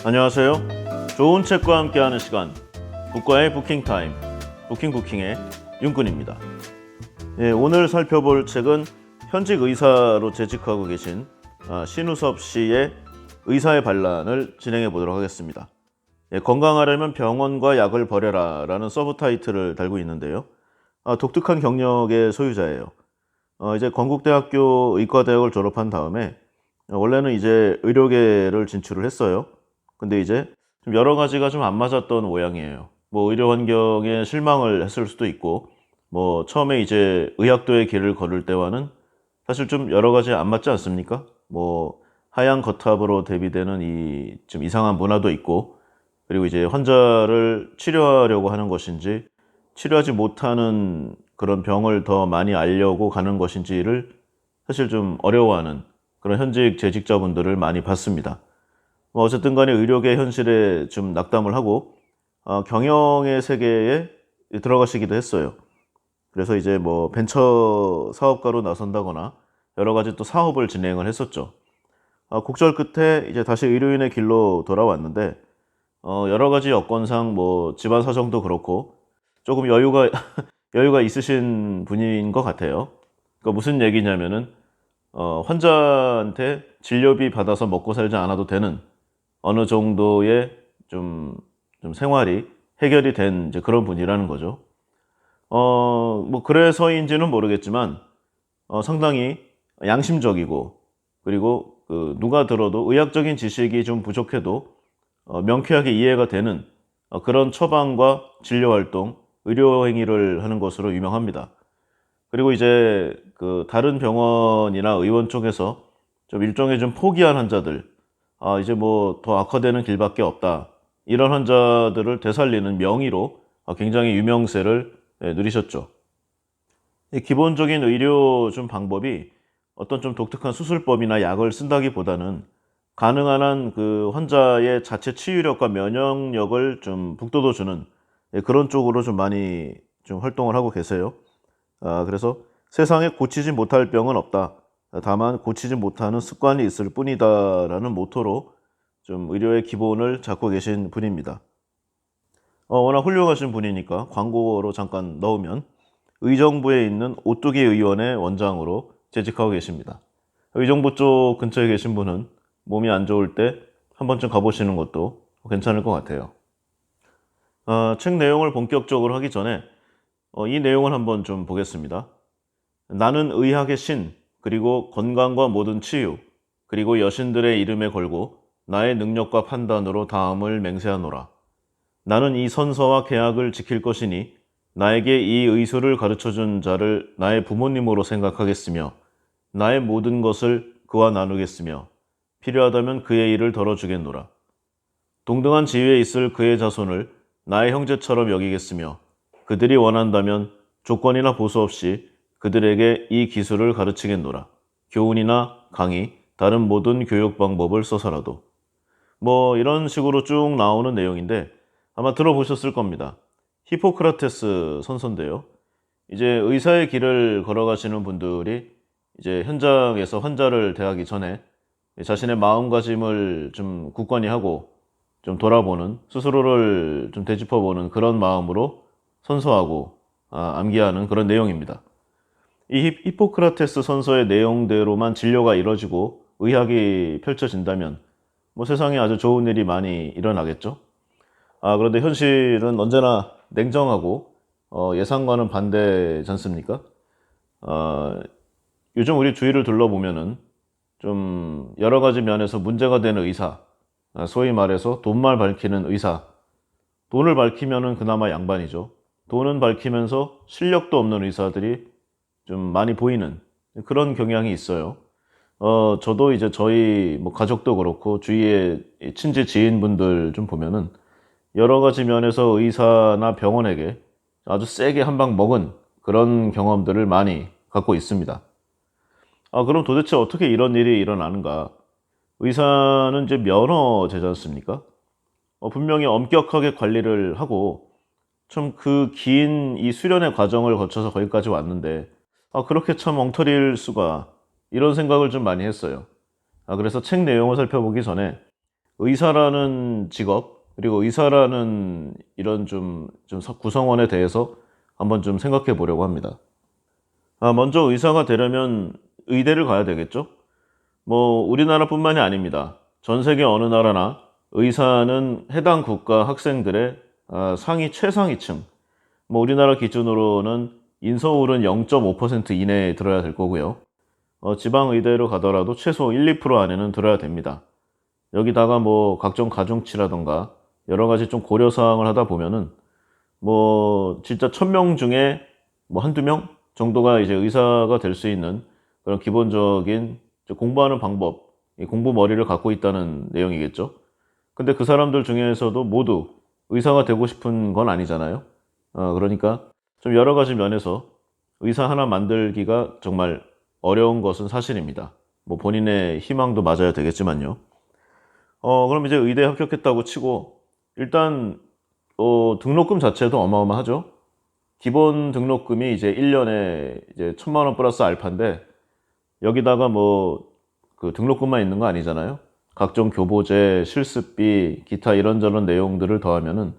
안녕하세요. 좋은 책과 함께하는 시간, 북과의 부킹타임, 부킹의 윤군입니다. 오늘 살펴볼 책은 현직 의사로 재직하고 계신 신우섭 씨의 의사의 반란을 진행해 보도록 하겠습니다. 건강하려면 병원과 약을 버려라 라는 서브타이틀을 달고 있는데요. 독특한 경력의 소유자예요. 이제 건국대학교 의과대학을 졸업한 다음에 원래는 이제 의료계를 진출을 했어요. 근데 이제 좀 여러 가지가 좀 안 맞았던 모양이에요. 뭐 의료 환경에 실망을 했을 수도 있고, 뭐 처음에 이제 의학도의 길을 걸을 때와는 사실 좀 여러 가지 안 맞지 않습니까? 뭐 하얀 거탑으로 대비되는 이 좀 이상한 문화도 있고, 그리고 이제 환자를 치료하려고 하는 것인지 치료하지 못하는 그런 병을 더 많이 알려고 가는 것인지를 사실 좀 어려워하는 그런 현직 재직자분들을 많이 봤습니다. 뭐 어쨌든 간에 의료계 현실에 좀 낙담을 하고 경영의 세계에 들어가시기도 했어요. 그래서 이제 뭐 벤처 사업가로 나선다거나 여러 가지 또 사업을 진행을 했었죠. 곡절 끝에 이제 다시 의료인의 길로 돌아왔는데 여러 가지 여건상 뭐 집안 사정도 그렇고 조금 여유가 여유가 있으신 분인 것 같아요. 그러니까 무슨 얘기냐면은 환자한테 진료비 받아서 먹고 살지 않아도 되는 어느 정도의 좀 생활이 해결이 된 이제 그런 분이라는 거죠. 뭐 그래서인지는 모르겠지만 상당히 양심적이고, 그리고 그 누가 들어도 의학적인 지식이 좀 부족해도 명쾌하게 이해가 되는 그런 처방과 진료 활동, 의료 행위를 하는 것으로 유명합니다. 그리고 이제 그 다른 병원이나 의원 쪽에서 좀 일종의 좀 포기한 환자들, 이제 뭐 더 악화되는 길밖에 없다, 이런 환자들을 되살리는 명의로 굉장히 유명세를 누리셨죠. 이 기본적인 의료 좀 방법이 어떤 좀 독특한 수술법이나 약을 쓴다기보다는 가능한 한 그 환자의 자체 치유력과 면역력을 좀 북돋워 주는 그런 쪽으로 좀 많이 좀 활동을 하고 계세요. 그래서 세상에 고치지 못할 병은 없다, 다만 고치지 못하는 습관이 있을 뿐이다라는 모토로 좀 의료의 기본을 잡고 계신 분입니다. 워낙 훌륭하신 분이니까 광고로 잠깐 넣으면 의정부에 있는 오뚜기 의원의 원장으로 재직하고 계십니다. 의정부 쪽 근처에 계신 분은 몸이 안 좋을 때 한 번쯤 가보시는 것도 괜찮을 것 같아요. 책 내용을 본격적으로 하기 전에 이 내용을 한번 좀 보겠습니다. 나는 의학의 신, 그리고 건강과 모든 치유, 그리고 여신들의 이름에 걸고 나의 능력과 판단으로 다음을 맹세하노라. 나는 이 선서와 계약을 지킬 것이니 나에게 이 의술을 가르쳐준 자를 나의 부모님으로 생각하겠으며 나의 모든 것을 그와 나누겠으며 필요하다면 그의 일을 덜어주겠노라. 동등한 지위에 있을 그의 자손을 나의 형제처럼 여기겠으며 그들이 원한다면 조건이나 보수 없이 그들에게 이 기술을 가르치겠노라. 교훈이나 강의, 다른 모든 교육 방법을 써서라도. 뭐 이런 식으로 쭉 나오는 내용인데 아마 들어보셨을 겁니다. 히포크라테스 선서인데요. 이제 의사의 길을 걸어가시는 분들이 이제 현장에서 환자를 대하기 전에 자신의 마음가짐을 좀 굳건히 하고 좀 돌아보는, 스스로를 좀 되짚어보는 그런 마음으로 선서하고 암기하는 그런 내용입니다. 이 히포크라테스 선서의 내용대로만 진료가 이뤄지고 의학이 펼쳐진다면 뭐 세상에 아주 좋은 일이 많이 일어나겠죠. 그런데 현실은 언제나 냉정하고 예상과는 반대지 않습니까? 요즘 우리 주위를 둘러보면은 좀 여러 가지 면에서 문제가 되는 의사, 소위 말해서 돈말 밝히는 의사, 돈을 밝히면은 그나마 양반이죠. 돈은 밝히면서 실력도 없는 의사들이 좀 많이 보이는 그런 경향이 있어요. 저도 이제 저희 뭐 가족도 그렇고 주위에 친지 지인분들 좀 보면은 여러 가지 면에서 의사나 병원에게 아주 세게 한 방 먹은 그런 경험들을 많이 갖고 있습니다. 그럼 도대체 어떻게 이런 일이 일어나는가? 의사는 이제 면허제지 않습니까? 분명히 엄격하게 관리를 하고 좀 그 긴 이 수련의 과정을 거쳐서 거기까지 왔는데 그렇게 참 엉터리일 수가, 이런 생각을 좀 많이 했어요. 그래서 책 내용을 살펴보기 전에 의사라는 직업, 그리고 의사라는 이런 구성원에 대해서 한번 좀 생각해 보려고 합니다. 먼저 의사가 되려면 의대를 가야 되겠죠? 뭐, 우리나라뿐만이 아닙니다. 전 세계 어느 나라나 의사는 해당 국가 학생들의 상위 최상위층, 뭐, 우리나라 기준으로는 인서울은 0.5% 이내에 들어야 될 거고요. 지방의대로 가더라도 최소 1, 2% 안에는 들어야 됩니다. 여기다가 뭐 각종 가중치라던가 여러 가지 좀 고려사항을 하다 보면은 뭐 진짜 1000명 중에 뭐 한두 명 정도가 이제 의사가 될 수 있는 그런 기본적인 공부하는 방법, 이 공부 머리를 갖고 있다는 내용이겠죠. 근데 그 사람들 중에서도 모두 의사가 되고 싶은 건 아니잖아요. 그러니까 좀 여러 가지 면에서 의사 하나 만들기가 정말 어려운 것은 사실입니다. 뭐 본인의 희망도 맞아야 되겠지만요. 그럼 이제 의대 합격했다고 치고 일단 등록금 자체도 어마어마하죠. 기본 등록금이 이제 1년에 이제 1000만 원 플러스 알파인데 여기다가 뭐 그 등록금만 있는 거 아니잖아요. 각종 교보제, 실습비, 기타 이런저런 내용들을 더하면은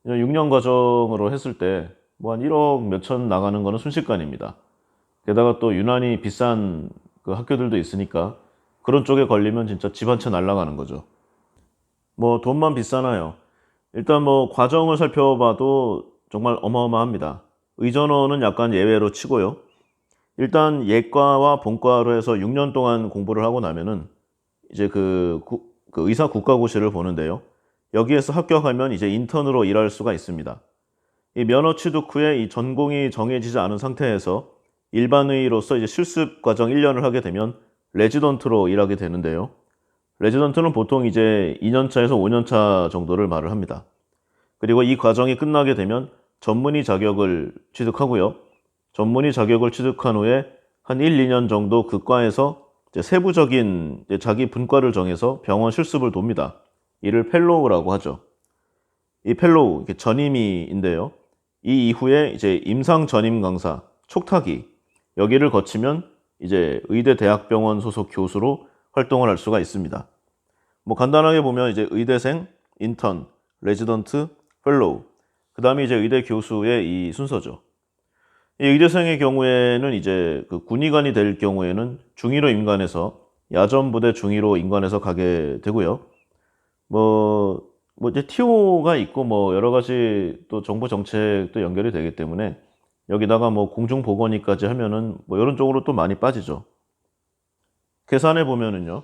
6년 과정으로 했을 때 뭐 한 1억 몇천 나가는 거는 순식간입니다. 게다가 또 유난히 비싼 그 학교들도 있으니까 그런 쪽에 걸리면 진짜 집 한 채 날아가는 거죠. 뭐 돈만 비싸나요? 일단 뭐 과정을 살펴봐도 정말 어마어마합니다. 의전원은 약간 예외로 치고요. 일단 예과와 본과로 해서 6년 동안 공부를 하고 나면은 이제 그 의사 국가고시를 보는데요. 여기에서 합격하면 이제 인턴으로 일할 수가 있습니다. 이 면허 취득 후에 이 전공이 정해지지 않은 상태에서 일반의로서 이제 실습 과정 1년을 하게 되면 레지던트로 일하게 되는데요. 레지던트는 보통 이제 2년차에서 5년차 정도를 말을 합니다. 그리고 이 과정이 끝나게 되면 전문의 자격을 취득하고요. 전문의 자격을 취득한 후에 한 1, 2년 정도 그 과에서 이제 세부적인 이제 자기 분과를 정해서 병원 실습을 돕니다. 이를 펠로우라고 하죠. 이 펠로우, 이게 전임의인데요. 이 이후에 이제 임상 전임 강사, 촉탁이 여기를 거치면 이제 의대 대학병원 소속 교수로 활동을 할 수가 있습니다. 뭐 간단하게 보면 이제 의대생, 인턴, 레지던트, 펠로우, 그 다음에 이제 의대 교수의 이 순서죠. 이 의대생의 경우에는 이제 그 군의관이 될 경우에는 중위로 임관해서 야전부대 중위로 임관해서 가게 되고요. 뭐 이제 TO가 있고 뭐 여러 가지 또 정부 정책도 연결이 되기 때문에 여기다가 뭐 공중보건의까지 하면은 뭐 이런 쪽으로 또 많이 빠지죠. 계산해 보면은요.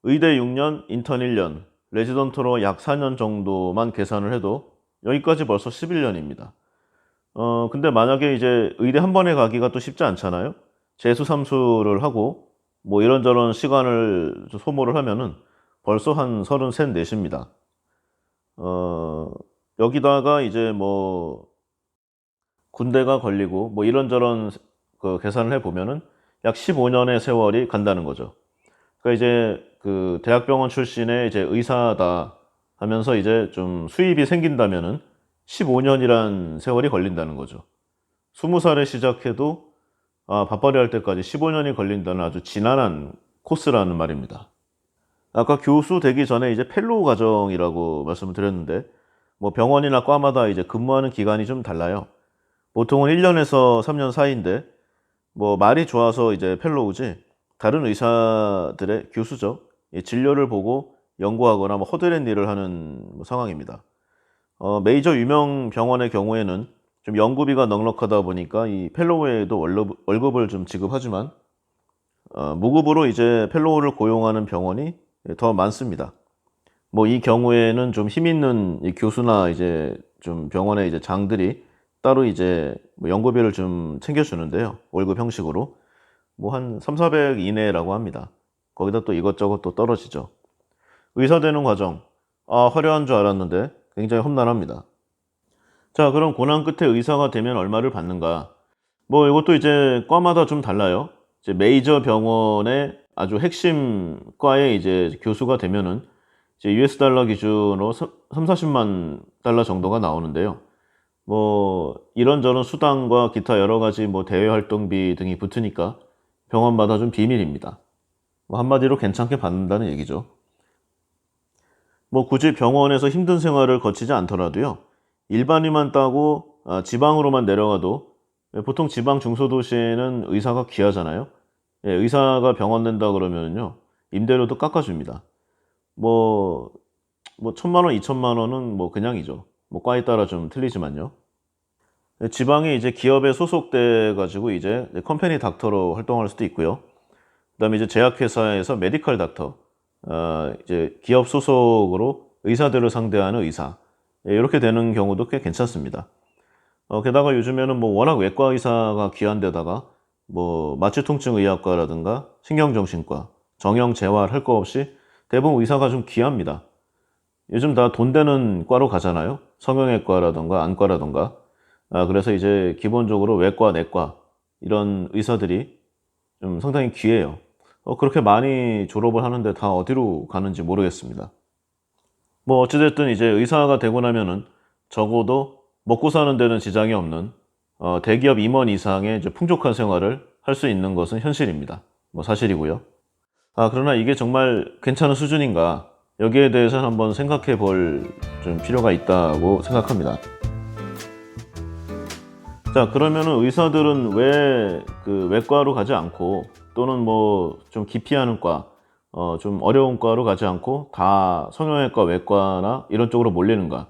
의대 6년, 인턴 1년, 레지던트로 약 4년 정도만 계산을 해도 여기까지 벌써 11년입니다. 근데 만약에 이제 의대 한 번에 가기가 또 쉽지 않잖아요. 재수 삼수를 하고 뭐 이런저런 시간을 소모를 하면은 벌써 한 33, 4입니다. 여기다가 이제 뭐 군대가 걸리고 뭐 이런저런 그 계산을 해 보면은 약 15년의 세월이 간다는 거죠. 그러니까 이제 그 대학병원 출신의 이제 의사다 하면서 이제 좀 수입이 생긴다면은 15년이란 세월이 걸린다는 거죠. 20살에 시작해도 밥벌이 할 때까지 15년이 걸린다는 아주 지난한 코스라는 말입니다. 아까 교수 되기 전에 이제 펠로우 과정이라고 말씀을 드렸는데 뭐 병원이나 과마다 이제 근무하는 기간이 좀 달라요. 보통은 1년에서 3년 사이인데 뭐 말이 좋아서 이제 펠로우지 다른 의사들의 교수죠. 진료를 보고 연구하거나 뭐 허드렛 일을 하는 상황입니다. 메이저 유명 병원의 경우에는 좀 연구비가 넉넉하다 보니까 이 펠로우에도 월급을 좀 지급하지만 무급으로 이제 펠로우를 고용하는 병원이 더 많습니다. 뭐 이 경우에는 좀 힘 있는 이 교수나 이제 좀 병원의 이제 장들이 따로 이제 뭐 연구비를 좀 챙겨주는데요. 월급 형식으로. 뭐 한 3, 400 이내라고 합니다. 거기다 또 이것저것 또 떨어지죠. 의사 되는 과정. 화려한 줄 알았는데 굉장히 험난합니다. 자, 그럼 고난 끝에 의사가 되면 얼마를 받는가? 뭐 이것도 이제 과마다 좀 달라요. 이제 메이저 병원의 아주 핵심 과에 이제 교수가 되면은 이제 US 달러 기준으로 3, 40만 달러 정도가 나오는데요. 뭐 이런저런 수당과 기타 여러 가지 뭐 대외 활동비 등이 붙으니까 병원마다 좀 비밀입니다. 뭐 한마디로 괜찮게 받는다는 얘기죠. 뭐 굳이 병원에서 힘든 생활을 거치지 않더라도요. 일반의만 따고 지방으로만 내려가도 보통 지방 중소도시에는 의사가 귀하잖아요. 예, 의사가 병원 낸다 그러면요. 임대료도 깎아줍니다. 뭐, 뭐 1,000만 원, 2,000만 원은 뭐 그냥이죠. 뭐 과에 따라 좀 틀리지만요. 지방이 이제 기업에 소속돼 가지고 이제 컴퍼니 닥터로 활동할 수도 있고요. 그다음에 이제 제약회사에서 메디컬 닥터, 이제 기업 소속으로 의사들을 상대하는 의사, 예, 이렇게 되는 경우도 꽤 괜찮습니다. 게다가 요즘에는 뭐 워낙 외과 의사가 귀한데다가 뭐 마취통증 의학과라든가 신경정신과, 정형 재활 할 거 없이 대부분 의사가 좀 귀합니다. 요즘 다 돈 되는 과로 가잖아요. 성형외과라든가 안과라든가. 그래서 이제 기본적으로 외과, 내과 이런 의사들이 좀 상당히 귀해요. 그렇게 많이 졸업을 하는데 다 어디로 가는지 모르겠습니다. 뭐 어찌됐든 이제 의사가 되고 나면은 적어도 먹고 사는 데는 지장이 없는 대기업 임원 이상의 이제 풍족한 생활을 할 수 있는 것은 현실입니다. 뭐 사실이고요. 그러나 이게 정말 괜찮은 수준인가? 여기에 대해서는 한번 생각해 볼 좀 필요가 있다고 생각합니다. 자, 그러면은 의사들은 왜 그 외과로 가지 않고 또는 뭐 좀 기피하는 과, 좀 어려운 과로 가지 않고 다 성형외과, 외과나 이런 쪽으로 몰리는가?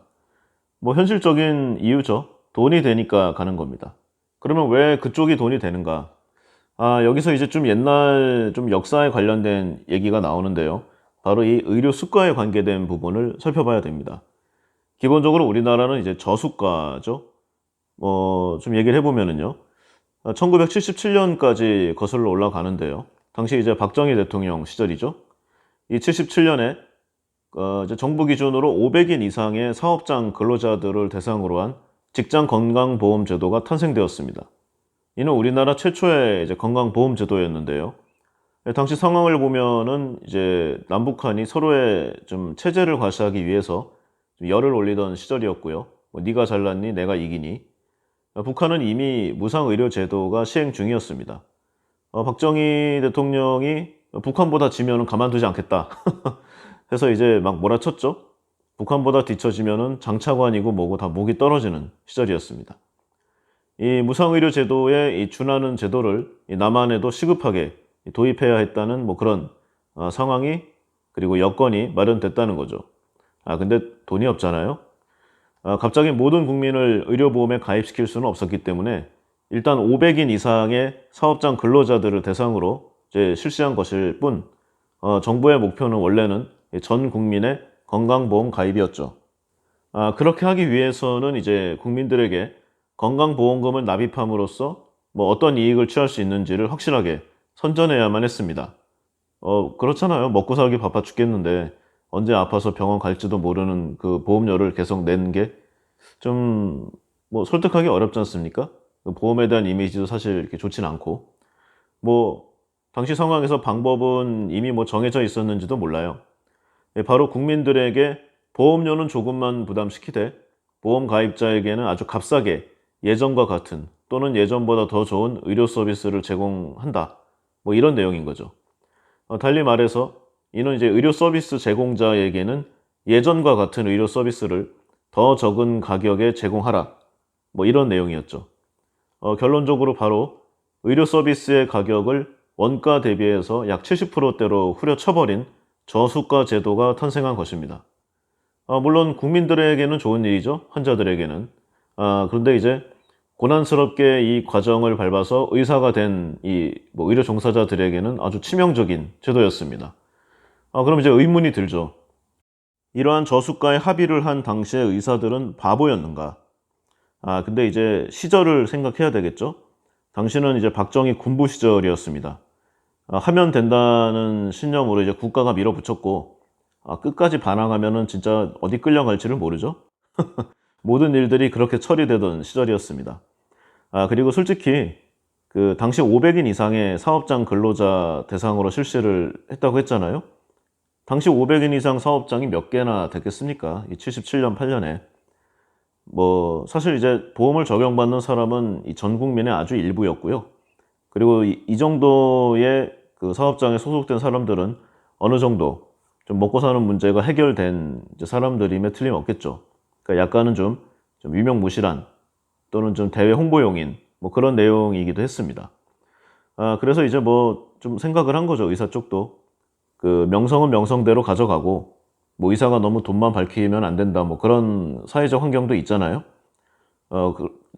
뭐 현실적인 이유죠. 돈이 되니까 가는 겁니다. 그러면 왜 그쪽이 돈이 되는가? 여기서 이제 좀 옛날 좀 역사에 관련된 얘기가 나오는데요. 바로 이 의료 수가에 관계된 부분을 살펴봐야 됩니다. 기본적으로 우리나라는 이제 저수가죠. 좀 얘기를 해보면은요. 1977년까지 거슬러 올라가는데요. 당시 이제 박정희 대통령 시절이죠. 이 77년에 이제 정부 기준으로 500인 이상의 사업장 근로자들을 대상으로 한 직장 건강보험 제도가 탄생되었습니다. 이는 우리나라 최초의 이제 건강보험 제도였는데요. 당시 상황을 보면은 이제 남북한이 서로의 좀 체제를 과시하기 위해서 좀 열을 올리던 시절이었고요. 뭐 네가 잘났니, 내가 이기니. 북한은 이미 무상의료제도가 시행 중이었습니다. 박정희 대통령이 북한보다 지면은 가만두지 않겠다. 해서 이제 막 몰아쳤죠. 북한보다 뒤처지면은 장차관이고 뭐고 다 목이 떨어지는 시절이었습니다. 이 무상의료제도에 이 준하는 제도를 이 남한에도 시급하게 도입해야 했다는 뭐 그런 상황이 그리고 여건이 마련됐다는 거죠. 근데 돈이 없잖아요. 갑자기 모든 국민을 의료보험에 가입시킬 수는 없었기 때문에 일단 500인 이상의 사업장 근로자들을 대상으로 이제 실시한 것일 뿐, 정부의 목표는 원래는 전 국민의 건강보험 가입이었죠. 그렇게 하기 위해서는 이제 국민들에게 건강보험금을 납입함으로써 뭐 어떤 이익을 취할 수 있는지를 확실하게 선전해야만 했습니다. 그렇잖아요. 먹고 살기 바빠 죽겠는데 언제 아파서 병원 갈지도 모르는 그 보험료를 계속 내는 게 좀 뭐 설득하기 어렵지 않습니까? 그 보험에 대한 이미지도 사실 이렇게 좋진 않고 뭐 당시 상황에서 방법은 이미 뭐 정해져 있었는지도 몰라요. 바로 국민들에게 보험료는 조금만 부담시키되 보험 가입자에게는 아주 값싸게 예전과 같은 또는 예전보다 더 좋은 의료 서비스를 제공한다. 뭐 이런 내용인 거죠. 달리 말해서 이는 이제 의료 서비스 제공자에게는 예전과 같은 의료 서비스를 더 적은 가격에 제공하라. 뭐 이런 내용이었죠. 결론적으로 바로 의료 서비스의 가격을 원가 대비해서 약 70%대로 후려쳐버린 저수가 제도가 탄생한 것입니다. 물론 국민들에게는 좋은 일이죠. 환자들에게는. 그런데 이제 고난스럽게 이 과정을 밟아서 의사가 된 이 뭐 의료 종사자들에게는 아주 치명적인 제도였습니다. 그럼 이제 의문이 들죠. 이러한 저수가에 합의를 한 당시의 의사들은 바보였는가? 근데 이제 시절을 생각해야 되겠죠? 당시는 이제 박정희 군부 시절이었습니다. 하면 된다는 신념으로 이제 국가가 밀어붙였고, 끝까지 반항하면은 진짜 어디 끌려갈지를 모르죠? 모든 일들이 그렇게 처리되던 시절이었습니다. 그리고 솔직히 그 당시 500인 이상의 사업장 근로자 대상으로 실시를 했다고 했잖아요. 당시 500인 이상 사업장이 몇 개나 됐겠습니까? 이 77년, 8년에. 뭐 사실 이제 보험을 적용받는 사람은 이 전 국민의 아주 일부였고요. 그리고 이 정도의 그 사업장에 소속된 사람들은 어느 정도 좀 먹고 사는 문제가 해결된 이제 사람들임에 틀림없겠죠. 그러니까 약간은 좀 유명무실한 또는 좀 대외 홍보용인 뭐 그런 내용이기도 했습니다. 그래서 이제 뭐 좀 생각을 한 거죠. 의사 쪽도. 그 명성은 명성대로 가져가고 뭐 의사가 너무 돈만 밝히면 안 된다. 뭐 그런 사회적 환경도 있잖아요.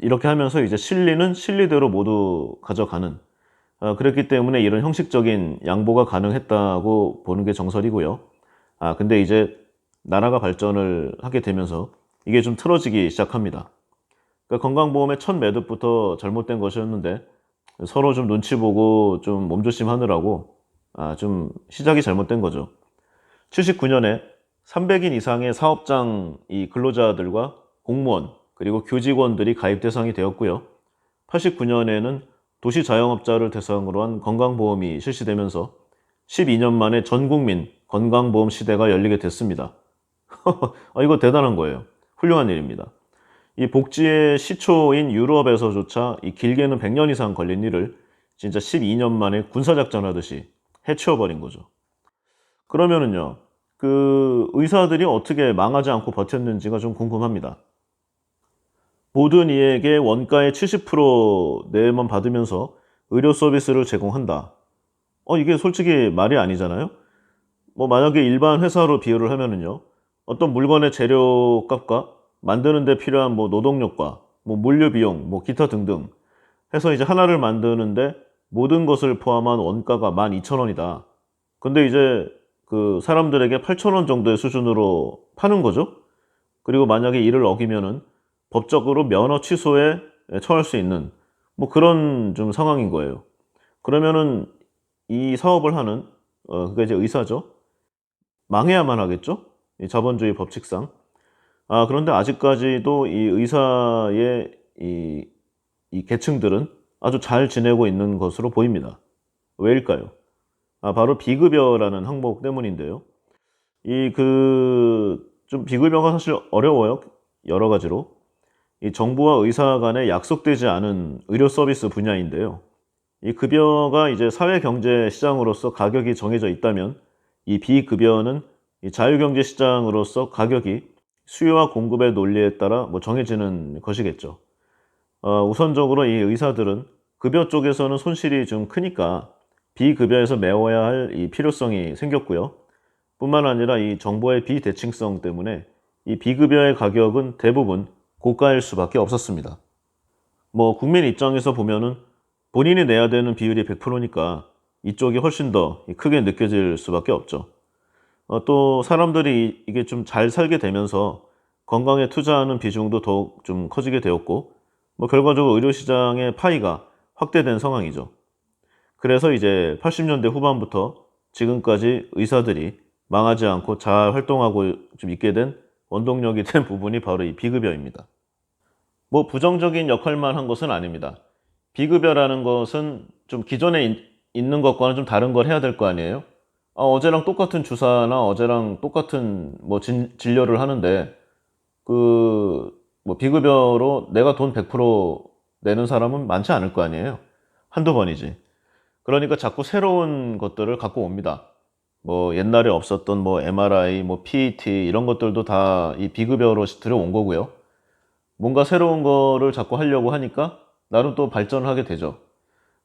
이렇게 하면서 이제 실리는 실리대로 모두 가져가는 그랬기 때문에 이런 형식적인 양보가 가능했다고 보는 게 정설이고요. 근데 이제 나라가 발전을 하게 되면서 이게 좀 틀어지기 시작합니다. 그러니까 건강보험의 첫 매듭부터 잘못된 것이었는데 서로 좀 눈치 보고 좀 몸조심하느라고 좀 시작이 잘못된 거죠. 79년에 300인 이상의 사업장 이 근로자들과 공무원 그리고 교직원들이 가입 대상이 되었고요. 89년에는 도시 자영업자를 대상으로 한 건강보험이 실시되면서 12년 만에 전 국민 건강보험 시대가 열리게 됐습니다. 이거 대단한 거예요. 훌륭한 일입니다. 이 복지의 시초인 유럽에서조차 이 길게는 100년 이상 걸린 일을 진짜 12년 만에 군사작전하듯이 해치워버린 거죠. 그러면은요, 그 의사들이 어떻게 망하지 않고 버텼는지가 좀 궁금합니다. 모든 이에게 원가의 70% 내만 받으면서 의료 서비스를 제공한다. 이게 솔직히 말이 아니잖아요. 뭐 만약에 일반 회사로 비유를 하면은요. 어떤 물건의 재료값과 만드는 데 필요한 뭐 노동력과 뭐 물류 비용, 뭐 기타 등등 해서 이제 하나를 만드는데 모든 것을 포함한 원가가 12,000원이다. 근데 이제 그 사람들에게 8,000원 정도의 수준으로 파는 거죠. 그리고 만약에 이를 어기면은 법적으로 면허 취소에 처할 수 있는 뭐 그런 좀 상황인 거예요. 그러면은 이 사업을 하는 그게 이제 의사죠. 망해야만 하겠죠? 이 자본주의 법칙상. 그런데 아직까지도 이 의사의 이 계층들은 아주 잘 지내고 있는 것으로 보입니다. 왜일까요? 바로 비급여라는 항목 때문인데요. 좀 비급여가 사실 어려워요. 여러 가지로. 이 정부와 의사 간에 약속되지 않은 의료 서비스 분야인데요. 이 급여가 이제 사회 경제 시장으로서 가격이 정해져 있다면 이 비급여는 이 자유경제 시장으로서 가격이 수요와 공급의 논리에 따라 뭐 정해지는 것이겠죠. 우선적으로 이 의사들은 급여 쪽에서는 손실이 좀 크니까 비급여에서 메워야 할 이 필요성이 생겼고요. 뿐만 아니라 이 정보의 비대칭성 때문에 이 비급여의 가격은 대부분 고가일 수밖에 없었습니다. 뭐 국민 입장에서 보면은 본인이 내야 되는 비율이 100%니까 이쪽이 훨씬 더 크게 느껴질 수밖에 없죠. 또 사람들이 이게 좀 잘 살게 되면서 건강에 투자하는 비중도 더욱 좀 커지게 되었고 뭐 결과적으로 의료시장의 파이가 확대된 상황이죠. 그래서 이제 80년대 후반부터 지금까지 의사들이 망하지 않고 잘 활동하고 좀 있게 된 원동력이 된 부분이 바로 이 비급여입니다. 뭐 부정적인 역할만 한 것은 아닙니다. 비급여라는 것은 좀 기존에 있는 것과는 좀 다른 걸 해야 될 거 아니에요? 어제랑 똑같은 주사나 어제랑 똑같은 뭐 진료를 하는데 뭐 비급여로 내가 돈 100% 내는 사람은 많지 않을 거 아니에요? 한두 번이지. 그러니까 자꾸 새로운 것들을 갖고 옵니다. 뭐 옛날에 없었던 뭐 MRI, 뭐 PET 이런 것들도 다 이 비급여로 들여온 거고요. 뭔가 새로운 거를 자꾸 하려고 하니까 나름 또 발전을 하게 되죠.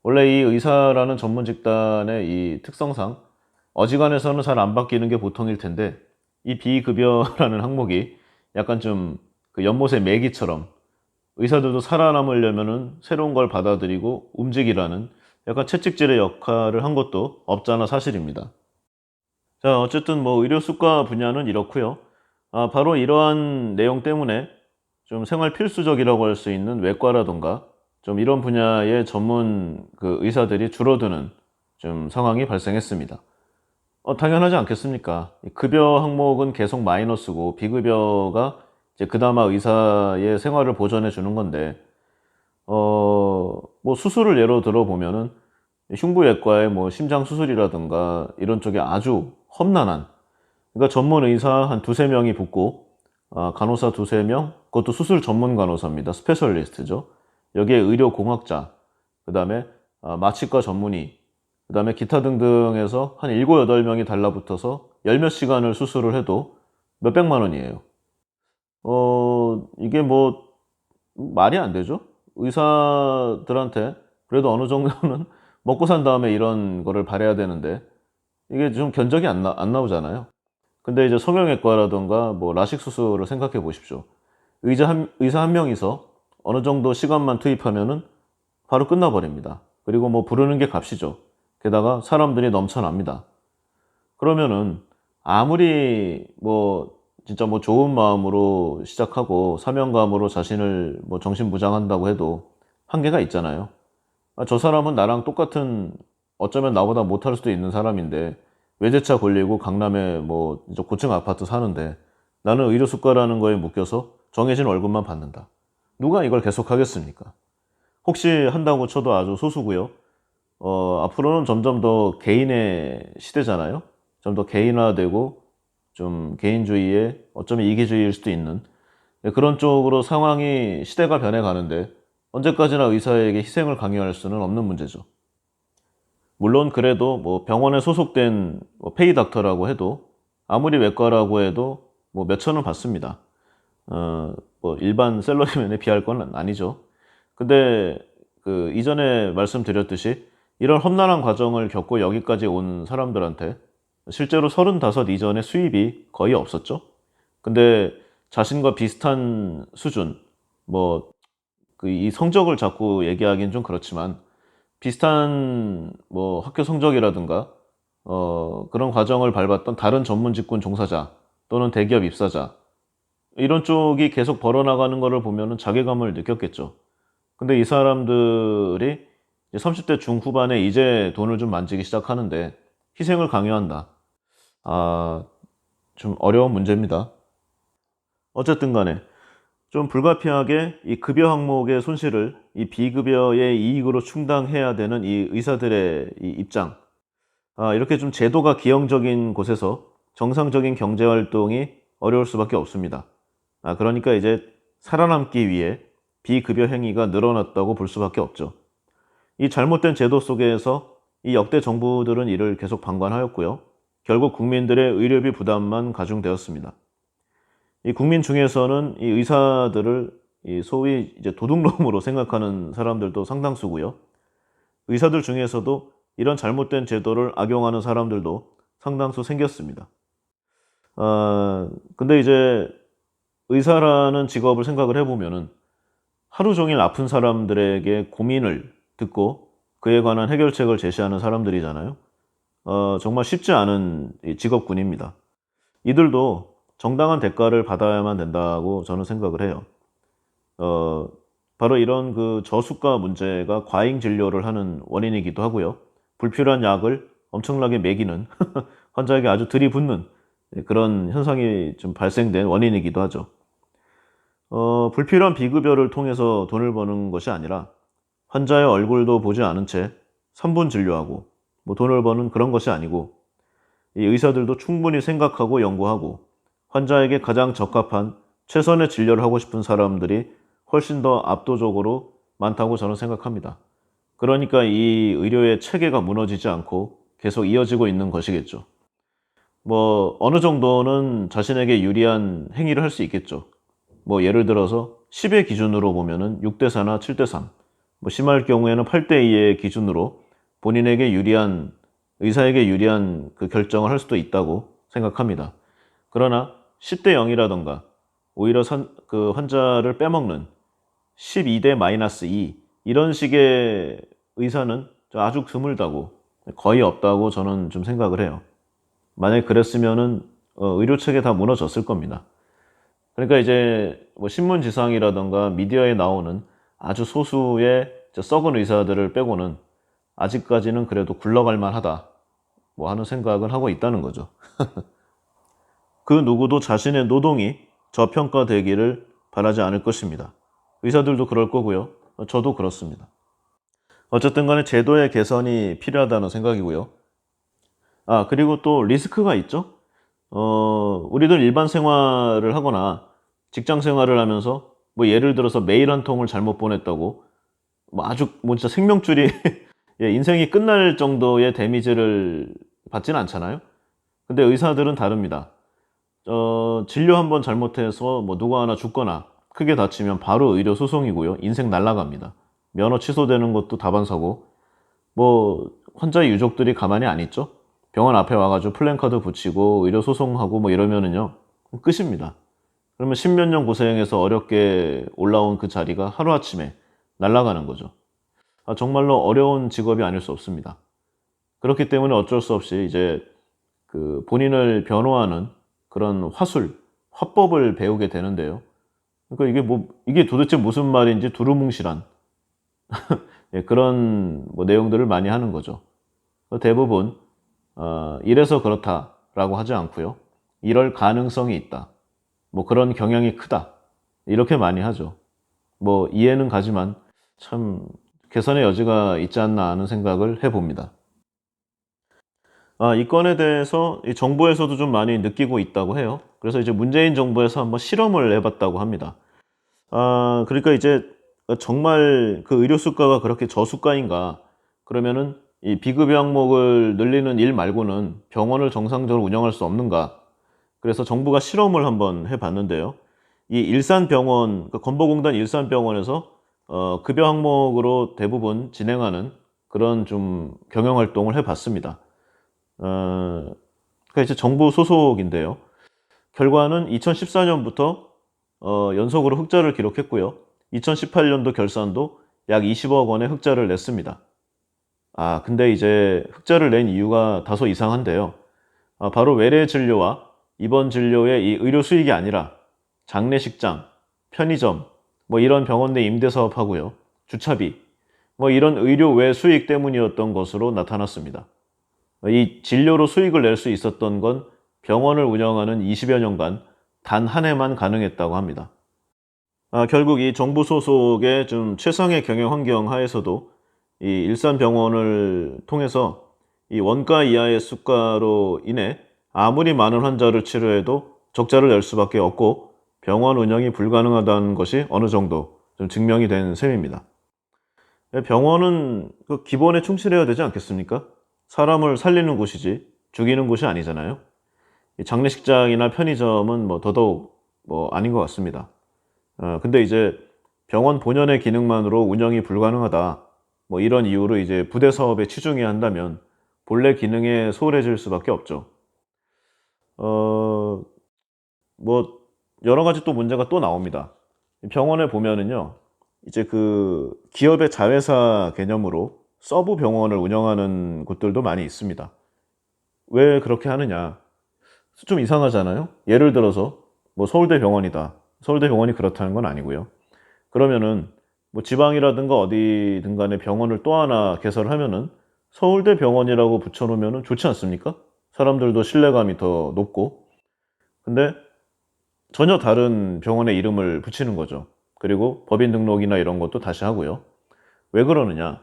원래 이 의사라는 전문 직단의 이 특성상 어지간해서는 잘 안 바뀌는 게 보통일 텐데 이 비급여라는 항목이 약간 좀 그 연못의 메기처럼 의사들도 살아남으려면은 새로운 걸 받아들이고 움직이라는 약간 채찍질의 역할을 한 것도 없잖아 사실입니다. 자, 어쨌든 뭐 의료 수가 분야는 이렇고요. 바로 이러한 내용 때문에 좀 생활 필수적이라고 할 수 있는 외과라든가 좀 이런 분야의 전문 그 의사들이 줄어드는 좀 상황이 발생했습니다. 당연하지 않겠습니까? 이 급여 항목은 계속 마이너스고 비급여가 이제 그나마 의사의 생활을 보전해 주는 건데, 뭐 수술을 예로 들어 보면은 흉부외과의 뭐 심장 수술이라든가 이런 쪽에 아주 험난한, 그러니까 전문 의사 한 두세 명이 붙고, 간호사 두세 명, 그것도 수술 전문 간호사입니다. 스페셜리스트죠. 여기에 의료공학자, 그 다음에 마취과 전문의, 그 다음에 기타 등등해서 한 7, 8명이 달라붙어서 열 몇 시간을 수술을 해도 몇백만 원이에요. 이게 뭐 말이 안 되죠. 의사들한테 그래도 어느 정도는 먹고 산 다음에 이런 거를 바라야 되는데 이게 좀 견적이 안 나오잖아요. 근데 이제 성형외과라든가 뭐 라식 수술을 생각해 보십시오. 의사 한 명이서 어느 정도 시간만 투입하면은 바로 끝나 버립니다. 그리고 뭐 부르는 게 값이죠. 게다가 사람들이 넘쳐납니다. 그러면은 아무리 뭐 진짜 뭐 좋은 마음으로 시작하고 사명감으로 자신을 뭐 정신무장한다고 해도 한계가 있잖아요. 저 사람은 나랑 똑같은, 어쩌면 나보다 못할 수도 있는 사람인데 외제차 걸리고 강남에 뭐 이제 고층 아파트 사는데 나는 의료 수가라는 거에 묶여서 정해진 월급만 받는다. 누가 이걸 계속 하겠습니까? 혹시 한다고 쳐도 아주 소수고요. 앞으로는 점점 더 개인의 시대잖아요. 좀 더 개인화되고 좀 개인주의에 어쩌면 이기주의일 수도 있는, 그런 쪽으로 상황이, 시대가 변해가는데 언제까지나 의사에게 희생을 강요할 수는 없는 문제죠. 물론 그래도 뭐 병원에 소속된 뭐 페이 닥터라고 해도 아무리 외과라고 해도 뭐 몇천 원 받습니다. 뭐 일반 셀러리맨에 비할 건 아니죠. 근데 그 이전에 말씀드렸듯이 이런 험난한 과정을 겪고 여기까지 온 사람들한테 실제로 35 이전에 수입이 거의 없었죠. 근데 자신과 비슷한 수준, 뭐 그 이 성적을 자꾸 얘기하기는 좀 그렇지만 비슷한 뭐 학교 성적이라든가 그런 과정을 밟았던 다른 전문 직군 종사자 또는 대기업 입사자, 이런 쪽이 계속 벌어나가는 거를 보면은 자괴감을 느꼈겠죠. 근데 이 사람들이 이제 30대 중후반에 이제 돈을 좀 만지기 시작하는데 희생을 강요한다. 아, 좀 어려운 문제입니다. 어쨌든 간에 좀 불가피하게 이 급여 항목의 손실을 이 비급여의 이익으로 충당해야 되는 이 의사들의 이 입장. 이렇게 좀 제도가 기형적인 곳에서 정상적인 경제 활동이 어려울 수밖에 없습니다. 그러니까 이제 살아남기 위해 비급여 행위가 늘어났다고 볼 수밖에 없죠. 이 잘못된 제도 속에서 이 역대 정부들은 이를 계속 방관하였고요. 결국 국민들의 의료비 부담만 가중되었습니다. 이 국민 중에서는 이 의사들을 이 소위 이제 도둑놈으로 생각하는 사람들도 상당수고요. 의사들 중에서도 이런 잘못된 제도를 악용하는 사람들도 상당수 생겼습니다. 근데 이제 의사라는 직업을 생각을 해보면은 하루 종일 아픈 사람들에게 고민을 듣고 그에 관한 해결책을 제시하는 사람들이잖아요. 정말 쉽지 않은 이 직업군입니다. 이들도 정당한 대가를 받아야만 된다고 저는 생각을 해요. 바로 이런 그 저수가 문제가 과잉 진료를 하는 원인이기도 하고요. 불필요한 약을 엄청나게 매기는 환자에게 아주 들이붓는 그런 현상이 좀 발생된 원인이기도 하죠. 불필요한 비급여를 통해서 돈을 버는 것이 아니라 환자의 얼굴도 보지 않은 채 3분 진료하고 뭐 돈을 버는 그런 것이 아니고, 이 의사들도 충분히 생각하고 연구하고 환자에게 가장 적합한 최선의 진료를 하고 싶은 사람들이 훨씬 더 압도적으로 많다고 저는 생각합니다. 그러니까 이 의료의 체계가 무너지지 않고 계속 이어지고 있는 것이겠죠. 뭐 어느 정도는 자신에게 유리한 행위를 할 수 있겠죠. 뭐 예를 들어서 10의 기준으로 보면은 6대 4나 7대 3, 뭐 심할 경우에는 8대 2의 기준으로 본인에게 유리한, 의사에게 유리한 그 결정을 할 수도 있다고 생각합니다. 그러나 10대 0이라던가 오히려 그 환자를 빼먹는 12대 마이너스 2, 이런 식의 의사는 아주 드물다고, 거의 없다고 저는 좀 생각을 해요. 만약에 그랬으면은 의료 체계 다 무너졌을 겁니다. 그러니까 이제 뭐 신문지상이라던가 미디어에 나오는 아주 소수의 썩은 의사들을 빼고는 아직까지는 그래도 굴러갈 만하다 뭐 하는 생각은 하고 있다는 거죠. 그 누구도 자신의 노동이 저평가되기를 바라지 않을 것입니다. 의사들도 그럴 거고요. 저도 그렇습니다. 어쨌든 간에 제도의 개선이 필요하다는 생각이고요. 그리고 또 리스크가 있죠. 우리들 일반 생활을 하거나 직장 생활을 하면서 뭐 예를 들어서 메일 한 통을 잘못 보냈다고 뭐 아주 뭐 진짜 생명줄이 예, 인생이 끝날 정도의 데미지를 받지는 않잖아요. 근데 의사들은 다릅니다. 진료 한번 잘못해서 뭐 누가 하나 죽거나 크게 다치면 바로 의료 소송이고요. 인생 날아갑니다. 면허 취소되는 것도 다반사고, 뭐 환자의 유족들이 가만히 안 있죠. 병원 앞에 와가지고 플랜카드 붙이고 의료 소송하고 뭐 이러면은요, 끝입니다. 그러면 십몇 년 고생해서 어렵게 올라온 그 자리가 하루아침에 날아가는 거죠. 정말로 어려운 직업이 아닐 수 없습니다. 그렇기 때문에 어쩔 수 없이 이제 그 본인을 변호하는 그런 화법을 배우게 되는데요. 그러니까 이게 도대체 무슨 말인지 두루뭉실한 예, 그런 뭐 내용들을 많이 하는 거죠. 대부분 이래서 그렇다라고 하지 않고요. 이럴 가능성이 있다. 뭐 그런 경향이 크다. 이렇게 많이 하죠. 뭐 이해는 가지만 참 개선의 여지가 있지 않나 하는 생각을 해봅니다. 이 건에 대해서 이 정부에서도 좀 많이 느끼고 있다고 해요. 그래서 이제 문재인 정부에서 한번 실험을 해봤다고 합니다. 그러니까 이제 정말 그 의료 수가가 그렇게 저수가인가? 그러면은 이 비급여 항목을 늘리는 일 말고는 병원을 정상적으로 운영할 수 없는가? 그래서 정부가 실험을 한번 해봤는데요. 이 일산병원, 그러니까 건보공단 일산병원에서 급여 항목으로 대부분 진행하는 그런 좀 경영 활동을 해봤습니다. 그러니까 이제 정부 소속인데요. 결과는 2014년부터 연속으로 흑자를 기록했고요. 2018년도 결산도 약 20억 원의 흑자를 냈습니다. 근데 이제 흑자를 낸 이유가 다소 이상한데요. 바로 외래 진료와 입원 진료의 이 의료 수익이 아니라 장례식장, 편의점, 뭐 이런 병원 내 임대 사업하고요. 주차비, 뭐 이런 의료 외 수익 때문이었던 것으로 나타났습니다. 이 진료로 수익을 낼 수 있었던 건 병원을 운영하는 20여 년간 단 한 해만 가능했다고 합니다. 결국 이 정부 소속의 좀 최상의 경영 환경 하에서도 이 일산병원을 통해서 이 원가 이하의 수가로 인해 아무리 많은 환자를 치료해도 적자를 낼 수밖에 없고 병원 운영이 불가능하다는 것이 어느 정도 좀 증명이 된 셈입니다. 병원은 그 기본에 충실해야 되지 않겠습니까? 사람을 살리는 곳이지 죽이는 곳이 아니잖아요. 이 장례식장이나 편의점은 뭐 더더욱 뭐 아닌 것 같습니다. 근데 이제 병원 본연의 기능만으로 운영이 불가능하다. 뭐 이런 이유로 이제 부대 사업에 치중해야 한다면 본래 기능에 소홀해질 수밖에 없죠. 어, 뭐 여러 가지 또 문제가 또 나옵니다. 병원에 보면은요, 이제 그 기업의 자회사 개념으로 서브 병원을 운영하는 곳들도 많이 있습니다. 왜 그렇게 하느냐? 좀 이상하잖아요. 예를 들어서 뭐 서울대 병원이다. 서울대 병원이 그렇다는 건 아니고요. 그러면은 뭐 지방이라든가 어디든 간에 병원을 또 하나 개설을 하면은 서울대 병원이라고 붙여놓으면은 좋지 않습니까? 사람들도 신뢰감이 더 높고. 근데 전혀 다른 병원의 이름을 붙이는 거죠. 그리고 법인 등록이나 이런 것도 다시 하고요. 왜 그러느냐?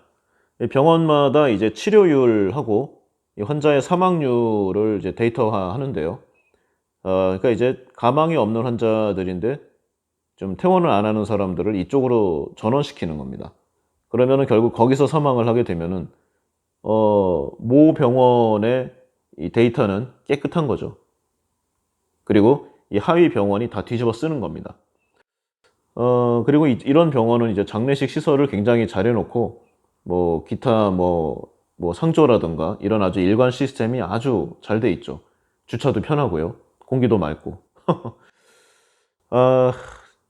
이 병원마다 이제 치료율하고 이 환자의 사망률을 이제 데이터화 하는데요. 그러니까 이제 가망이 없는 환자들인데 좀 퇴원을 안 하는 사람들을 이쪽으로 전원시키는 겁니다. 그러면은 결국 거기서 사망을 하게 되면은 모 병원의 이 데이터는 깨끗한 거죠. 그리고 이 하위 병원이 다 뒤집어 쓰는 겁니다. 그리고 이런 병원은 이제 장례식 시설을 굉장히 잘 해놓고 뭐 기타 뭐 상조라든가 이런 아주 일관 시스템이 아주 잘 돼 있죠. 주차도 편하고요. 공기도 맑고.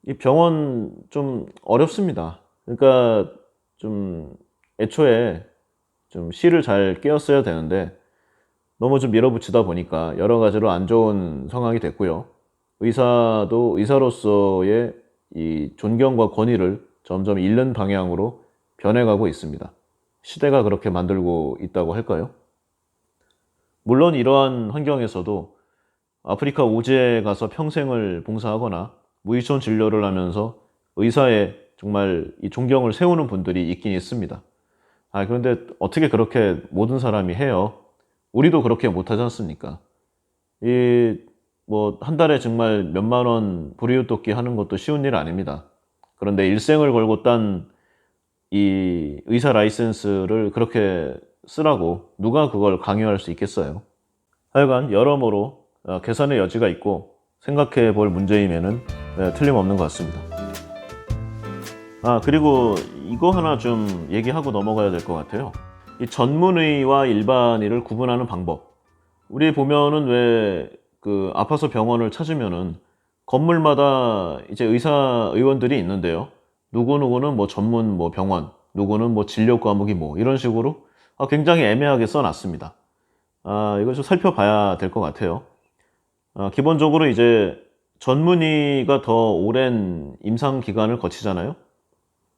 이 병원 좀 어렵습니다. 그러니까 좀 애초에 좀 실을 잘 끼웠어야 되는데 너무 좀 밀어붙이다 보니까 여러 가지로 안 좋은 상황이 됐고요. 의사도 의사로서의 이 존경과 권위를 점점 잃는 방향으로 변해가고 있습니다. 시대가 그렇게 만들고 있다고 할까요? 물론 이러한 환경에서도 아프리카 오지에 가서 평생을 봉사하거나 무의촌 진료를 하면서 의사의 정말 이 존경을 세우는 분들이 있긴 있습니다. 그런데 어떻게 그렇게 모든 사람이 해요? 우리도 그렇게 못하지 않습니까? 뭐 한 달에 정말 몇만 원 불이웃 돕기 하는 것도 쉬운 일 아닙니다. 그런데 일생을 걸고 딴 이 의사 라이센스를 그렇게 쓰라고 누가 그걸 강요할 수 있겠어요? 하여간 여러모로 개선의 여지가 있고 생각해 볼 문제임에는 틀림없는 것 같습니다. 그리고 이거 하나 좀 얘기하고 넘어가야 될 것 같아요. 이 전문의와 일반의를 구분하는 방법. 우리 보면은 왜 그 아파서 병원을 찾으면은 건물마다 이제 의원들이 있는데요. 누구누구는 뭐 전문 뭐 병원, 누구는 뭐 진료 과목이 뭐 이런 식으로 굉장히 애매하게 써놨습니다. 이걸 좀 살펴봐야 될 것 같아요. 기본적으로 이제 전문의가 더 오랜 임상 기간을 거치잖아요.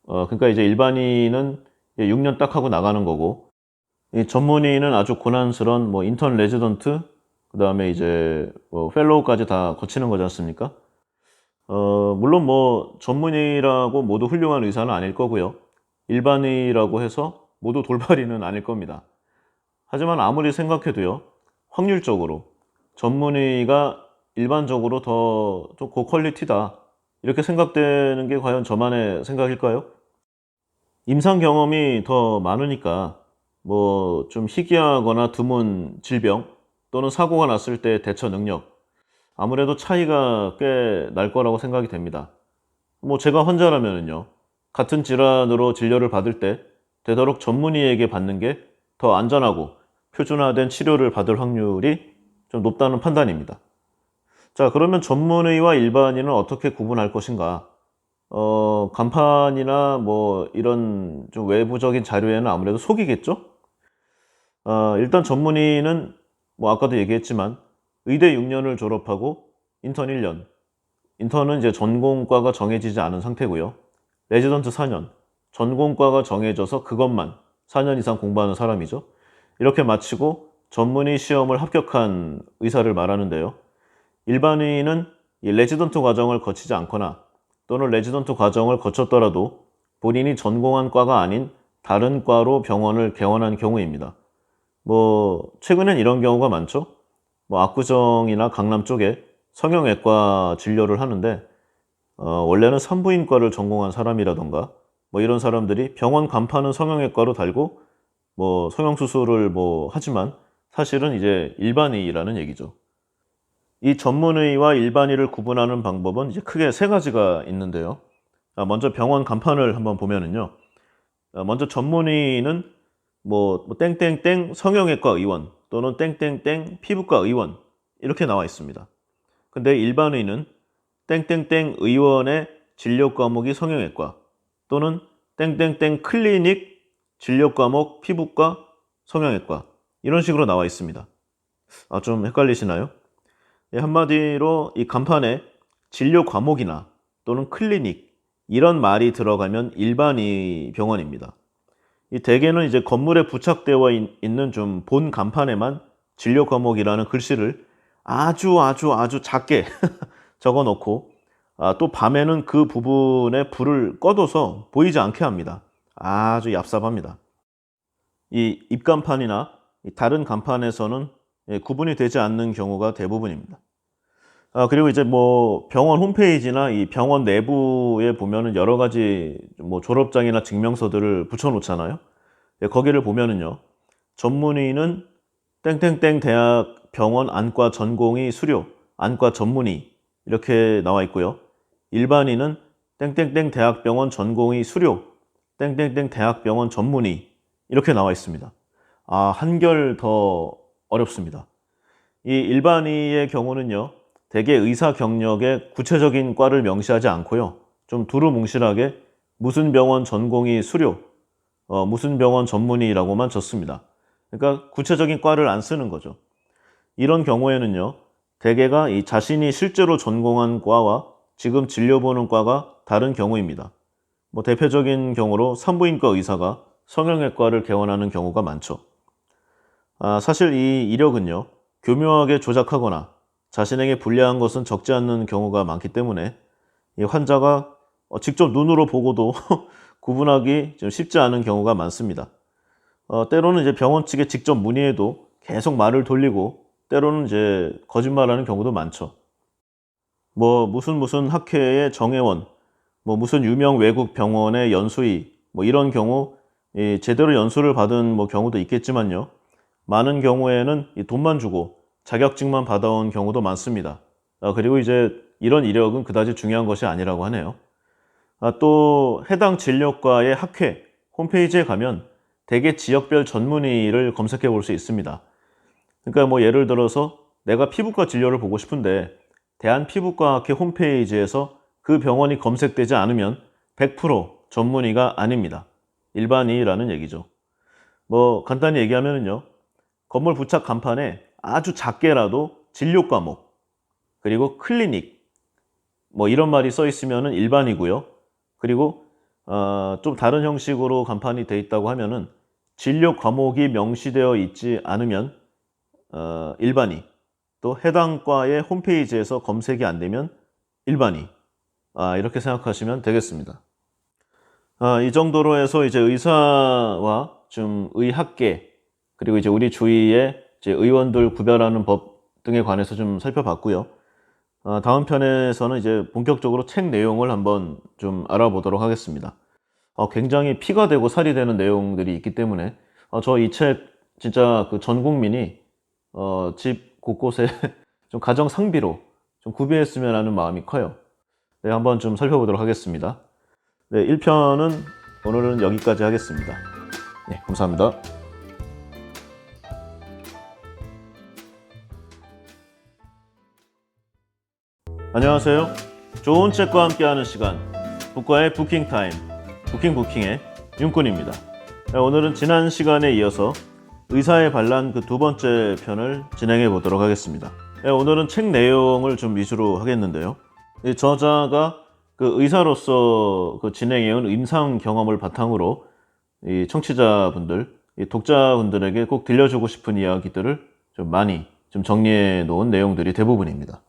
그러니까 이제 일반인은 6년 딱 하고 나가는 거고, 이 전문의는 아주 고난스런 뭐 인턴 레지던트, 그 다음에 이제 뭐 펠로우까지 다 거치는 거지 않습니까? 물론 뭐 전문의라고 모두 훌륭한 의사는 아닐 거고요. 일반의라고 해서 모두 돌팔이는 아닐 겁니다. 하지만 아무리 생각해도요, 확률적으로 전문의가 일반적으로 더 좀 고퀄리티다, 이렇게 생각되는 게 과연 저만의 생각일까요? 임상 경험이 더 많으니까 뭐 좀 희귀하거나 드문 질병 또는 사고가 났을 때 대처 능력, 아무래도 차이가 꽤 날 거라고 생각이 됩니다. 뭐 제가 환자라면은요, 같은 질환으로 진료를 받을 때 되도록 전문의에게 받는 게 더 안전하고 표준화된 치료를 받을 확률이 좀 높다는 판단입니다. 자, 그러면 전문의와 일반인은 어떻게 구분할 것인가? 간판이나 뭐 이런 좀 외부적인 자료에는 아무래도 속이겠죠? 일단 전문의는 뭐 아까도 얘기했지만 의대 6년을 졸업하고 인턴 1년. 인턴은 이제 전공과가 정해지지 않은 상태고요. 레지던트 4년. 전공과가 정해져서 그것만 4년 이상 공부하는 사람이죠. 이렇게 마치고 전문의 시험을 합격한 의사를 말하는데요. 일반인은 이 레지던트 과정을 거치지 않거나 또는 레지던트 과정을 거쳤더라도 본인이 전공한 과가 아닌 다른 과로 병원을 개원한 경우입니다. 뭐 최근엔 이런 경우가 많죠. 뭐 압구정이나 강남 쪽에 성형외과 진료를 하는데 원래는 산부인과를 전공한 사람이라던가 뭐 이런 사람들이 병원 간판은 성형외과로 달고 뭐 성형수술을 뭐 하지만 사실은 이제 일반의라는 얘기죠. 이 전문의와 일반의를 구분하는 방법은 이제 크게 세 가지가 있는데요. 먼저 병원 간판을 한번 보면은요. 먼저 전문의는 뭐 땡땡땡 성형외과 의원 또는 땡땡땡 피부과 의원 이렇게 나와 있습니다. 근데 일반의는 땡땡땡 의원의 진료 과목이 성형외과 또는 땡땡땡 클리닉 진료 과목 피부과 성형외과 이런 식으로 나와 있습니다. 좀 헷갈리시나요? 한마디로 이 간판에 진료 과목이나 또는 클리닉 이런 말이 들어가면 일반의 병원입니다. 이 대개는 이제 건물에 부착되어 있는 좀 본 간판에만 진료 과목이라는 글씨를 아주 작게 적어 놓고 또 밤에는 그 부분에 불을 꺼둬서 보이지 않게 합니다. 아주 얍삽합니다. 이 입간판이나 다른 간판에서는 구분이 되지 않는 경우가 대부분입니다. 그리고 이제 뭐 병원 홈페이지나 이 병원 내부에 보면은 여러 가지 뭐 졸업장이나 증명서들을 붙여 놓잖아요. 거기를 보면은요. 전문의는 땡땡땡 대학 병원 안과 전공의 수료, 안과 전문의 이렇게 나와 있고요. 일반인은 땡땡땡 대학병원 전공의 수료, 땡땡땡 대학병원 전문의 이렇게 나와 있습니다. 한결 더 어렵습니다. 이 일반의의 경우는요. 대개 의사 경력에 구체적인 과를 명시하지 않고요. 좀 두루뭉실하게 무슨 병원 전공의 수료, 무슨 병원 전문의라고만 적습니다. 그러니까 구체적인 과를 안 쓰는 거죠. 이런 경우에는요. 대개가 이 자신이 실제로 전공한 과와 지금 진료보는 과가 다른 경우입니다. 뭐 대표적인 경우로 산부인과 의사가 성형외과를 개원하는 경우가 많죠. 사실 이 이력은요. 교묘하게 조작하거나 자신에게 불리한 것은 적지 않는 경우가 많기 때문에 이 환자가 직접 눈으로 보고도 구분하기 좀 쉽지 않은 경우가 많습니다. 때로는 이제 병원 측에 직접 문의해도 계속 말을 돌리고 때로는 이제 거짓말하는 경우도 많죠. 뭐 무슨 학회의 정회원, 뭐 무슨 유명 외국 병원의 연수의, 뭐 이런 경우 제대로 연수를 받은 뭐 경우도 있겠지만요. 많은 경우에는 이 돈만 주고 자격증만 받아온 경우도 많습니다. 그리고 이제 이런 이력은 그다지 중요한 것이 아니라고 하네요. 또 해당 진료과의 학회 홈페이지에 가면 대개 지역별 전문의를 검색해 볼 수 있습니다. 그러니까 뭐 예를 들어서 내가 피부과 진료를 보고 싶은데 대한피부과학회 홈페이지에서 그 병원이 검색되지 않으면 100% 전문의가 아닙니다. 일반인이라는 얘기죠. 뭐 간단히 얘기하면요. 건물 부착 간판에 아주 작게라도 진료 과목 그리고 클리닉 뭐 이런 말이 써 있으면은 일반이고요. 그리고 좀 다른 형식으로 간판이 돼 있다고 하면은 진료 과목이 명시되어 있지 않으면 일반이, 또 해당 과의 홈페이지에서 검색이 안 되면 일반이, 이렇게 생각하시면 되겠습니다. 이 정도로 해서 이제 의사와 좀 의학계 그리고 이제 우리 주위의 이제 의원들 구별하는 법 등에 관해서 좀 살펴봤고요. 다음 편에서는 이제 본격적으로 책 내용을 한번 좀 알아보도록 하겠습니다. 굉장히 피가 되고 살이 되는 내용들이 있기 때문에 저 이 책 진짜 그 전 국민이 집 곳곳에 좀 가정 상비로 좀 구비했으면 하는 마음이 커요. 네, 한번 좀 살펴보도록 하겠습니다. 네, 1편은 오늘은 여기까지 하겠습니다. 네, 감사합니다. 안녕하세요. 좋은 책과 함께하는 시간, 북과의 부킹타임, 부킹의 윤꾼입니다. 네, 오늘은 지난 시간에 이어서 의사의 반란 그 두 번째 편을 진행해 보도록 하겠습니다. 네, 오늘은 책 내용을 좀 위주로 하겠는데요. 이 저자가 그 의사로서 그 진행해온 임상 경험을 바탕으로 이 청취자분들, 이 독자분들에게 꼭 들려주고 싶은 이야기들을 좀 많이 좀 정리해 놓은 내용들이 대부분입니다.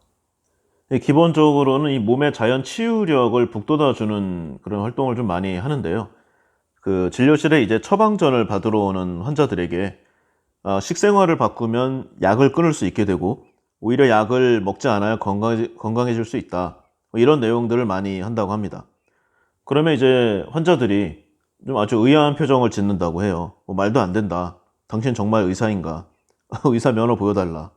기본적으로는 이 몸의 자연 치유력을 북돋아주는 그런 활동을 좀 많이 하는데요. 그 진료실에 이제 처방전을 받으러 오는 환자들에게 식생활을 바꾸면 약을 끊을 수 있게 되고 오히려 약을 먹지 않아야 건강해질 수 있다. 뭐 이런 내용들을 많이 한다고 합니다. 그러면 이제 환자들이 좀 아주 의아한 표정을 짓는다고 해요. 뭐 말도 안 된다. 당신 정말 의사인가? 의사 면허 보여달라.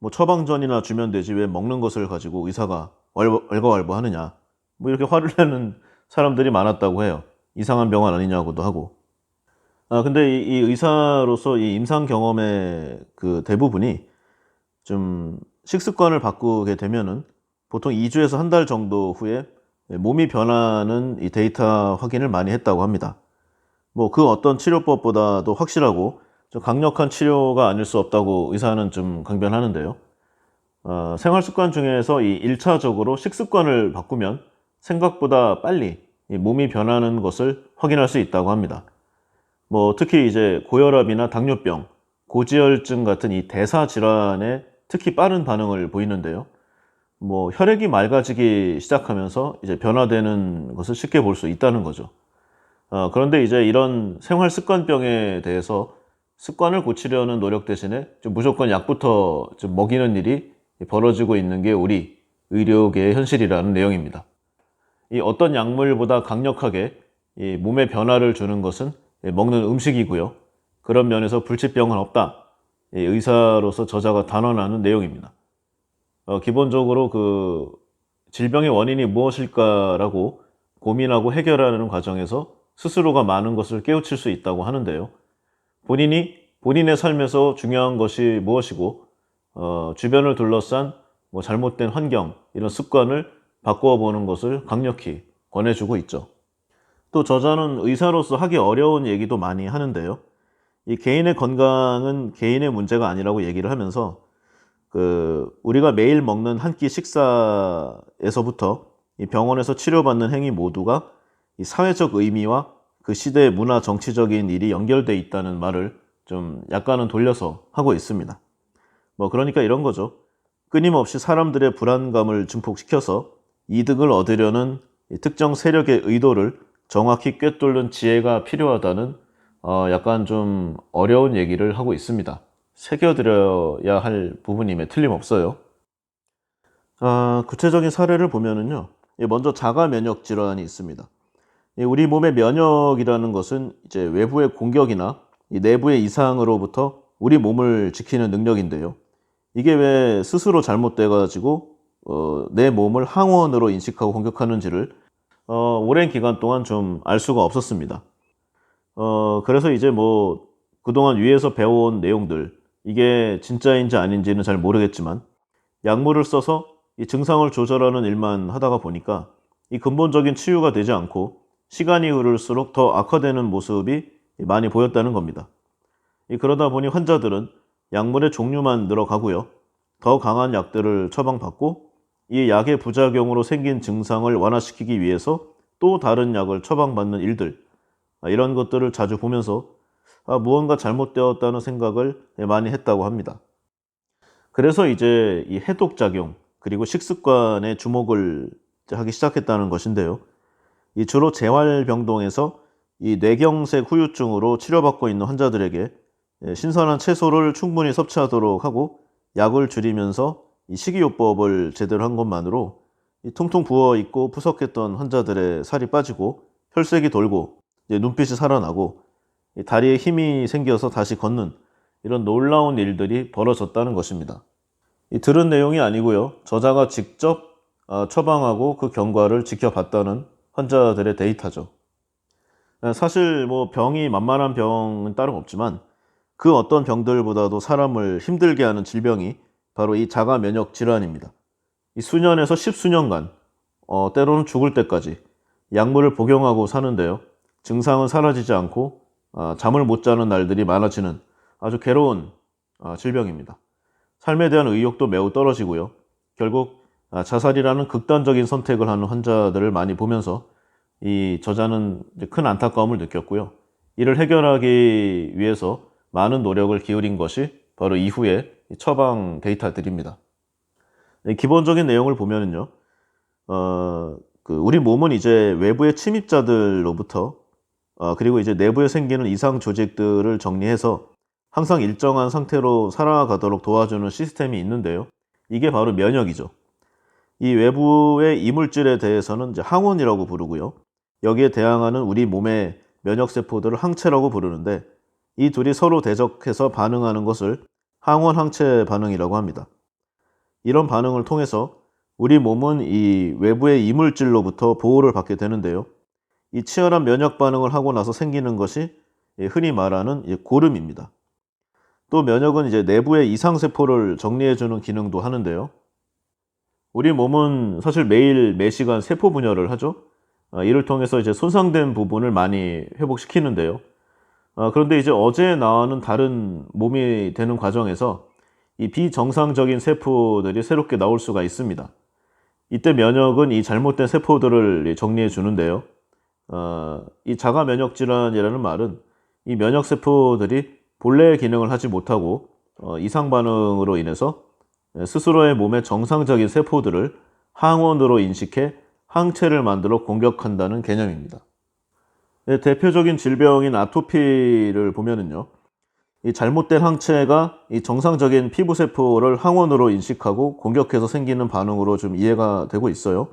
뭐 처방전이나 주면 되지 왜 먹는 것을 가지고 의사가 왈가왈부하느냐. 뭐 이렇게 화를 내는 사람들이 많았다고 해요. 이상한 병원 아니냐고도 하고. 근데 이 의사로서 이 임상 경험의 그 대부분이 좀 식습관을 바꾸게 되면은 보통 2주에서 한 달 정도 후에 몸이 변하는 이 데이터 확인을 많이 했다고 합니다. 뭐 그 어떤 치료법보다도 확실하고 좀 강력한 치료가 아닐 수 없다고 의사는 좀 강변하는데요. 생활 습관 중에서 이 1차적으로 식습관을 바꾸면 생각보다 빨리 이 몸이 변하는 것을 확인할 수 있다고 합니다. 뭐 특히 이제 고혈압이나 당뇨병, 고지혈증 같은 이 대사 질환에 특히 빠른 반응을 보이는데요. 뭐 혈액이 맑아지기 시작하면서 이제 변화되는 것을 쉽게 볼 수 있다는 거죠. 그런데 이제 이런 생활 습관병에 대해서 습관을 고치려는 노력 대신에 좀 무조건 약부터 좀 먹이는 일이 벌어지고 있는 게 우리 의료계의 현실이라는 내용입니다. 이 어떤 약물보다 강력하게 이 몸에 변화를 주는 것은 먹는 음식이고요. 그런 면에서 불치병은 없다. 이 의사로서 저자가 단언하는 내용입니다. 기본적으로 그 질병의 원인이 무엇일까라고 고민하고 해결하는 과정에서 스스로가 많은 것을 깨우칠 수 있다고 하는데요. 본인이 본인의 삶에서 중요한 것이 무엇이고 주변을 둘러싼 뭐 잘못된 환경, 이런 습관을 바꾸어 보는 것을 강력히 권해주고 있죠. 또 저자는 의사로서 하기 어려운 얘기도 많이 하는데요. 이 개인의 건강은 개인의 문제가 아니라고 얘기를 하면서 우리가 매일 먹는 한 끼 식사에서부터 이 병원에서 치료받는 행위 모두가 이 사회적 의미와 그 시대의 문화 정치적인 일이 연결돼 있다는 말을 좀 약간은 돌려서 하고 있습니다. 뭐 그러니까 이런 거죠. 끊임없이 사람들의 불안감을 증폭시켜서 이득을 얻으려는 특정 세력의 의도를 정확히 꿰뚫는 지혜가 필요하다는 약간 좀 어려운 얘기를 하고 있습니다. 새겨드려야 할 부분임에 틀림없어요. 구체적인 사례를 보면은요. 먼저 자가 면역 질환이 있습니다. 우리 몸의 면역이라는 것은 이제 외부의 공격이나 내부의 이상으로부터 우리 몸을 지키는 능력인데요. 이게 왜 스스로 잘못돼가지고 내 몸을 항원으로 인식하고 공격하는지를 오랜 기간 동안 좀 알 수가 없었습니다. 그래서 이제 뭐 그동안 위에서 배워온 내용들, 이게 진짜인지 아닌지는 잘 모르겠지만 약물을 써서 이 증상을 조절하는 일만 하다가 보니까 이 근본적인 치유가 되지 않고 시간이 흐를수록 더 악화되는 모습이 많이 보였다는 겁니다. 그러다 보니 환자들은 약물의 종류만 늘어가고요. 더 강한 약들을 처방받고 이 약의 부작용으로 생긴 증상을 완화시키기 위해서 또 다른 약을 처방받는 일들, 이런 것들을 자주 보면서 무언가 잘못되었다는 생각을 많이 했다고 합니다. 그래서 이제 이 해독작용 그리고 식습관에 주목을 하기 시작했다는 것인데요. 이 주로 재활병동에서 이 뇌경색 후유증으로 치료받고 있는 환자들에게 신선한 채소를 충분히 섭취하도록 하고 약을 줄이면서 이 식이요법을 제대로 한 것만으로 이 퉁퉁 부어 있고 푸석했던 환자들의 살이 빠지고 혈색이 돌고 이제 눈빛이 살아나고 이 다리에 힘이 생겨서 다시 걷는 이런 놀라운 일들이 벌어졌다는 것입니다. 이 들은 내용이 아니고요. 저자가 직접 처방하고 그 경과를 지켜봤다는 환자들의 데이터죠. 사실 뭐 병이 만만한 병은 따로 없지만 그 어떤 병들보다도 사람을 힘들게 하는 질병이 바로 이 자가 면역 질환입니다. 이 수년에서 십수년간 때로는 죽을 때까지 약물을 복용하고 사는데요. 증상은 사라지지 않고 잠을 못 자는 날들이 많아지는 아주 괴로운 질병입니다. 삶에 대한 의욕도 매우 떨어지고요. 결국 자살이라는 극단적인 선택을 하는 환자들을 많이 보면서 이 저자는 큰 안타까움을 느꼈고요. 이를 해결하기 위해서 많은 노력을 기울인 것이 바로 이후의 처방 데이터들입니다. 기본적인 내용을 보면은요, 우리 몸은 이제 외부의 침입자들로부터 그리고 이제 내부에 생기는 이상 조직들을 정리해서 항상 일정한 상태로 살아가도록 도와주는 시스템이 있는데요. 이게 바로 면역이죠. 이 외부의 이물질에 대해서는 이제 항원이라고 부르고요. 여기에 대항하는 우리 몸의 면역세포들을 항체라고 부르는데 이 둘이 서로 대적해서 반응하는 것을 항원 항체 반응이라고 합니다. 이런 반응을 통해서 우리 몸은 이 외부의 이물질로부터 보호를 받게 되는데요. 이 치열한 면역 반응을 하고 나서 생기는 것이 흔히 말하는 고름입니다. 또 면역은 이제 내부의 이상세포를 정리해주는 기능도 하는데요. 우리 몸은 사실 매일 매시간 세포 분열을 하죠. 이를 통해서 이제 손상된 부분을 많이 회복시키는데요. 그런데 이제 어제나와는 다른 몸이 되는 과정에서 이 비정상적인 세포들이 새롭게 나올 수가 있습니다. 이때 면역은 이 잘못된 세포들을 정리해 주는데요. 이 자가 면역 질환이라는 말은 이 면역 세포들이 본래의 기능을 하지 못하고 이상 반응으로 인해서 스스로의 몸의 정상적인 세포들을 항원으로 인식해 항체를 만들어 공격한다는 개념입니다. 대표적인 질병인 아토피를 보면은요, 이 잘못된 항체가 이 정상적인 피부 세포를 항원으로 인식하고 공격해서 생기는 반응으로 좀 이해가 되고 있어요.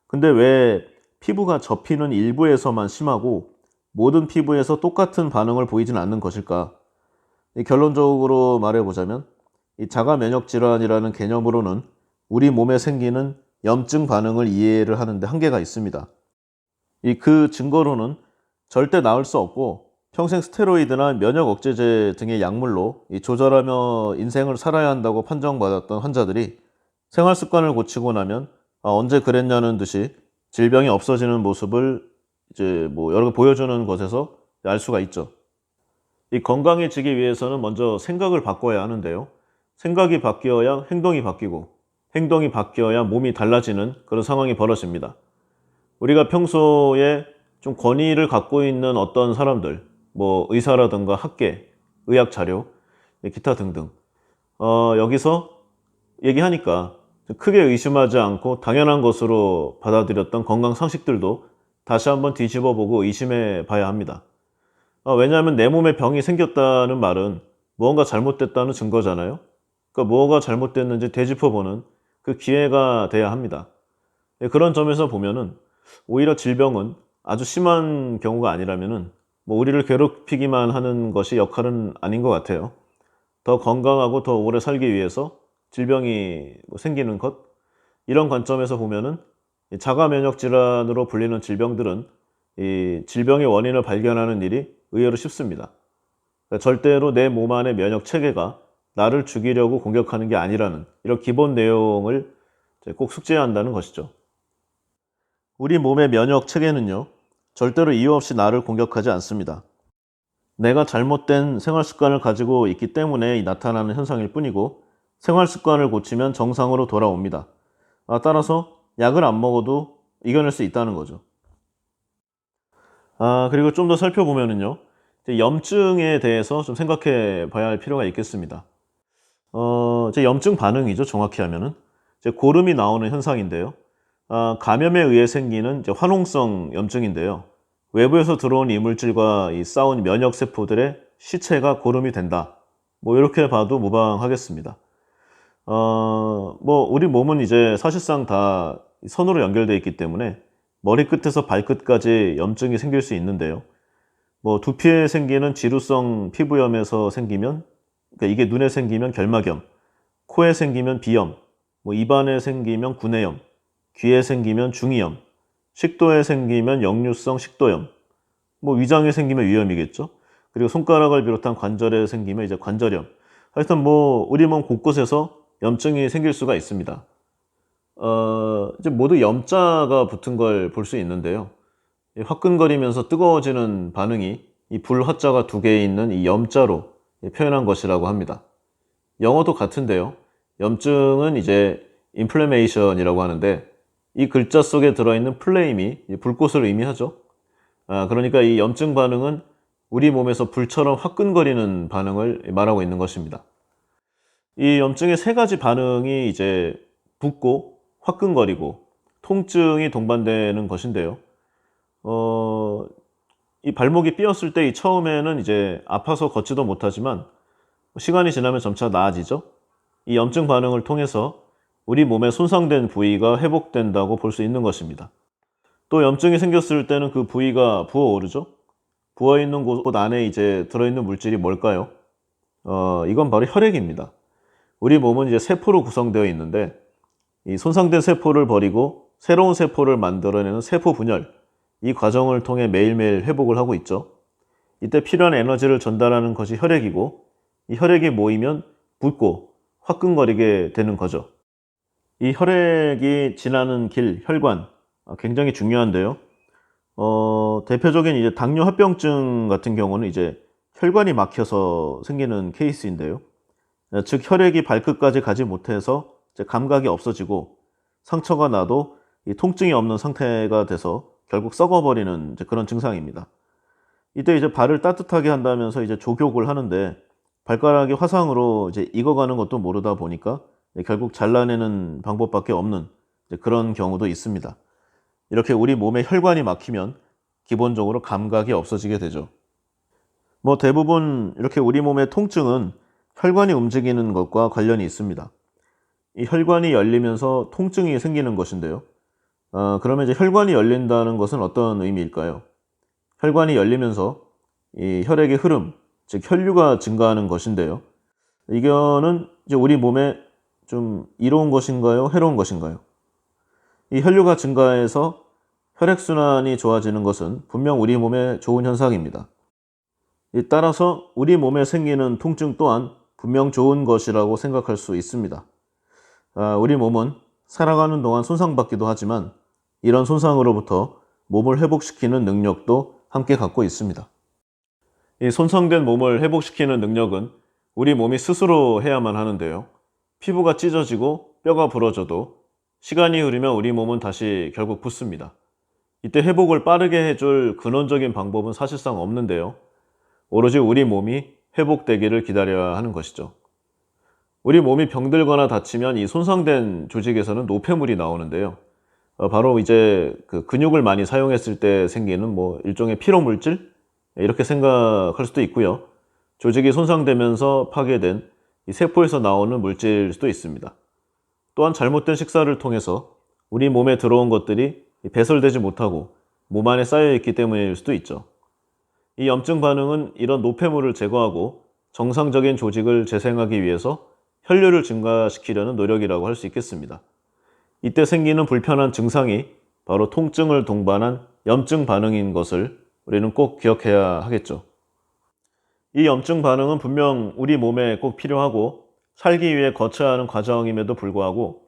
근데 왜 피부가 접히는 일부에서만 심하고 모든 피부에서 똑같은 반응을 보이진 않는 것일까? 결론적으로 말해보자면 이 자가 면역 질환이라는 개념으로는 우리 몸에 생기는 염증 반응을 이해를 하는데 한계가 있습니다. 그 증거로는 절대 나을 수 없고 평생 스테로이드나 면역 억제제 등의 약물로 조절하며 인생을 살아야 한다고 판정받았던 환자들이 생활 습관을 고치고 나면 언제 그랬냐는 듯이 질병이 없어지는 모습을 이제 뭐 여러 개 보여주는 것에서 알 수가 있죠. 이 건강해지기 위해서는 먼저 생각을 바꿔야 하는데요. 생각이 바뀌어야 행동이 바뀌고 행동이 바뀌어야 몸이 달라지는 그런 상황이 벌어집니다. 우리가 평소에 좀 권위를 갖고 있는 어떤 사람들, 뭐 의사라든가 학계, 의학 자료, 기타 등등 여기서 얘기하니까 크게 의심하지 않고 당연한 것으로 받아들였던 건강 상식들도 다시 한번 뒤집어보고 의심해 봐야 합니다. 왜냐하면 내 몸에 병이 생겼다는 말은 무언가 잘못됐다는 증거잖아요. 그러니까 무엇가 잘못됐는지 되짚어보는 그 기회가 돼야 합니다. 그런 점에서 보면은 오히려 질병은 아주 심한 경우가 아니라면은 뭐 우리를 괴롭히기만 하는 것이 역할은 아닌 것 같아요. 더 건강하고 더 오래 살기 위해서 질병이 뭐 생기는 것, 이런 관점에서 보면은 이 자가 면역 질환으로 불리는 질병들은 이 질병의 원인을 발견하는 일이 의외로 쉽습니다. 그러니까 절대로 내 몸 안의 면역 체계가 나를 죽이려고 공격하는 게 아니라는 이런 기본 내용을 이제 꼭 숙지해야 한다는 것이죠. 우리 몸의 면역 체계는요, 절대로 이유 없이 나를 공격하지 않습니다. 내가 잘못된 생활 습관을 가지고 있기 때문에 나타나는 현상일 뿐이고, 생활 습관을 고치면 정상으로 돌아옵니다. 따라서 약을 안 먹어도 이겨낼 수 있다는 거죠. 그리고 좀 더 살펴보면은요, 이제 염증에 대해서 좀 생각해 봐야 할 필요가 있겠습니다. 이제 염증 반응이죠, 정확히 하면은. 이제 고름이 나오는 현상인데요. 감염에 의해 생기는 이제 화농성 염증인데요. 외부에서 들어온 이물질과 이 싸운 면역 세포들의 시체가 고름이 된다. 뭐 이렇게 봐도 무방하겠습니다. 뭐 우리 몸은 이제 사실상 다 선으로 연결되어 있기 때문에 머리끝에서 발끝까지 염증이 생길 수 있는데요. 뭐 두피에 생기는 지루성 피부염에서 생기면, 그러니까 이게 눈에 생기면 결막염, 코에 생기면 비염, 뭐 입안에 생기면 구내염, 귀에 생기면 중이염, 식도에 생기면 역류성 식도염, 뭐 위장에 생기면 위염이겠죠. 그리고 손가락을 비롯한 관절에 생기면 이제 관절염. 하여튼 뭐 우리 몸 곳곳에서 염증이 생길 수가 있습니다. 이제 모두 염자가 붙은 걸 볼 수 있는데요. 이 화끈거리면서 뜨거워지는 반응이 이 불화자가 두 개 있는 이 염자로 표현한 것이라고 합니다. 영어도 같은데요. 염증은 이제 inflammation이라고 하는데, 이 글자 속에 들어있는 플레임이 불꽃을 의미하죠. 그러니까 이 염증 반응은 우리 몸에서 불처럼 화끈거리는 반응을 말하고 있는 것입니다. 이 염증의 세 가지 반응이 이제 붓고 화끈거리고 통증이 동반되는 것인데요. 이 발목이 삐었을 때 이 처음에는 이제 아파서 걷지도 못하지만 시간이 지나면 점차 나아지죠. 이 염증 반응을 통해서 우리 몸의 손상된 부위가 회복된다고 볼 수 있는 것입니다. 또 염증이 생겼을 때는 그 부위가 부어오르죠. 부어있는 곳 안에 이제 들어있는 물질이 뭘까요? 이건 바로 혈액입니다. 우리 몸은 이제 세포로 구성되어 있는데, 이 손상된 세포를 버리고 새로운 세포를 만들어내는 세포 분열, 이 과정을 통해 매일매일 회복을 하고 있죠. 이때 필요한 에너지를 전달하는 것이 혈액이고, 이 혈액이 모이면 붓고 화끈거리게 되는 거죠. 이 혈액이 지나는 길, 혈관, 굉장히 중요한데요. 대표적인 이제 당뇨 합병증 같은 경우는 이제 혈관이 막혀서 생기는 케이스인데요. 즉 혈액이 발끝까지 가지 못해서 이제 감각이 없어지고 상처가 나도 이 통증이 없는 상태가 돼서 결국 썩어버리는 이제 그런 증상입니다. 이때 이제 발을 따뜻하게 한다면서 이제 족욕을 하는데 발가락이 화상으로 이제 익어가는 것도 모르다 보니까 결국 잘라내는 방법밖에 없는 그런 경우도 있습니다. 이렇게 우리 몸의 혈관이 막히면 기본적으로 감각이 없어지게 되죠. 뭐 대부분 이렇게 우리 몸의 통증은 혈관이 움직이는 것과 관련이 있습니다. 이 혈관이 열리면서 통증이 생기는 것인데요. 그러면 이제 혈관이 열린다는 것은 어떤 의미일까요? 혈관이 열리면서 이 혈액의 흐름, 즉 혈류가 증가하는 것인데요. 이거는 이제 우리 몸에 좀 이로운 것인가요? 해로운 것인가요? 이 혈류가 증가해서 혈액순환이 좋아지는 것은 분명 우리 몸에 좋은 현상입니다. 따라서 우리 몸에 생기는 통증 또한 분명 좋은 것이라고 생각할 수 있습니다. 우리 몸은 살아가는 동안 손상받기도 하지만 이런 손상으로부터 몸을 회복시키는 능력도 함께 갖고 있습니다. 이 손상된 몸을 회복시키는 능력은 우리 몸이 스스로 해야만 하는데요. 피부가 찢어지고 뼈가 부러져도 시간이 흐르면 우리 몸은 다시 결국 붓습니다. 이때 회복을 빠르게 해줄 근원적인 방법은 사실상 없는데요. 오로지 우리 몸이 회복되기를 기다려야 하는 것이죠. 우리 몸이 병들거나 다치면 이 손상된 조직에서는 노폐물이 나오는데요. 바로 이제 그 근육을 많이 사용했을 때 생기는 뭐 일종의 피로물질? 이렇게 생각할 수도 있고요. 조직이 손상되면서 파괴된 이 세포에서 나오는 물질일 수도 있습니다. 또한 잘못된 식사를 통해서 우리 몸에 들어온 것들이 배설되지 못하고 몸 안에 쌓여 있기 때문일 수도 있죠. 이 염증 반응은 이런 노폐물을 제거하고 정상적인 조직을 재생하기 위해서 혈류를 증가시키려는 노력이라고 할 수 있겠습니다. 이때 생기는 불편한 증상이 바로 통증을 동반한 염증 반응인 것을 우리는 꼭 기억해야 하겠죠. 이 염증 반응은 분명 우리 몸에 꼭 필요하고 살기 위해 거쳐야 하는 과정임에도 불구하고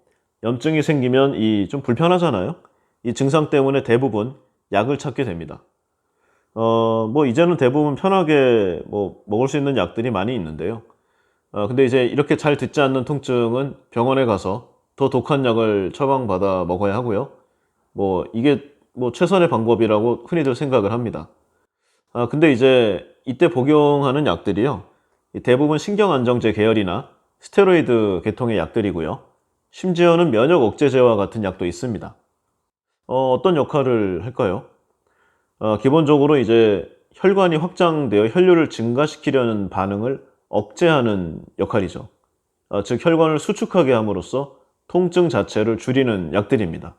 염증이 생기면 좀 불편하잖아요. 이 증상 때문에 대부분 약을 찾게 됩니다. 이제는 대부분 편하게 먹을 수 있는 약들이 많이 있는데요. 근데 이제 이렇게 잘 듣지 않는 통증은 병원에 가서 더 독한 약을 처방받아 먹어야 하고요. 이게 최선의 방법이라고 흔히들 생각을 합니다. 근데 이제 이때 복용하는 약들이요. 대부분 신경안정제 계열이나 스테로이드 계통의 약들이고요. 심지어는 면역 억제제와 같은 약도 있습니다. 어떤 역할을 할까요? 기본적으로 이제 혈관이 확장되어 혈류를 증가시키려는 반응을 억제하는 역할이죠. 즉 혈관을 수축하게 함으로써 통증 자체를 줄이는 약들입니다.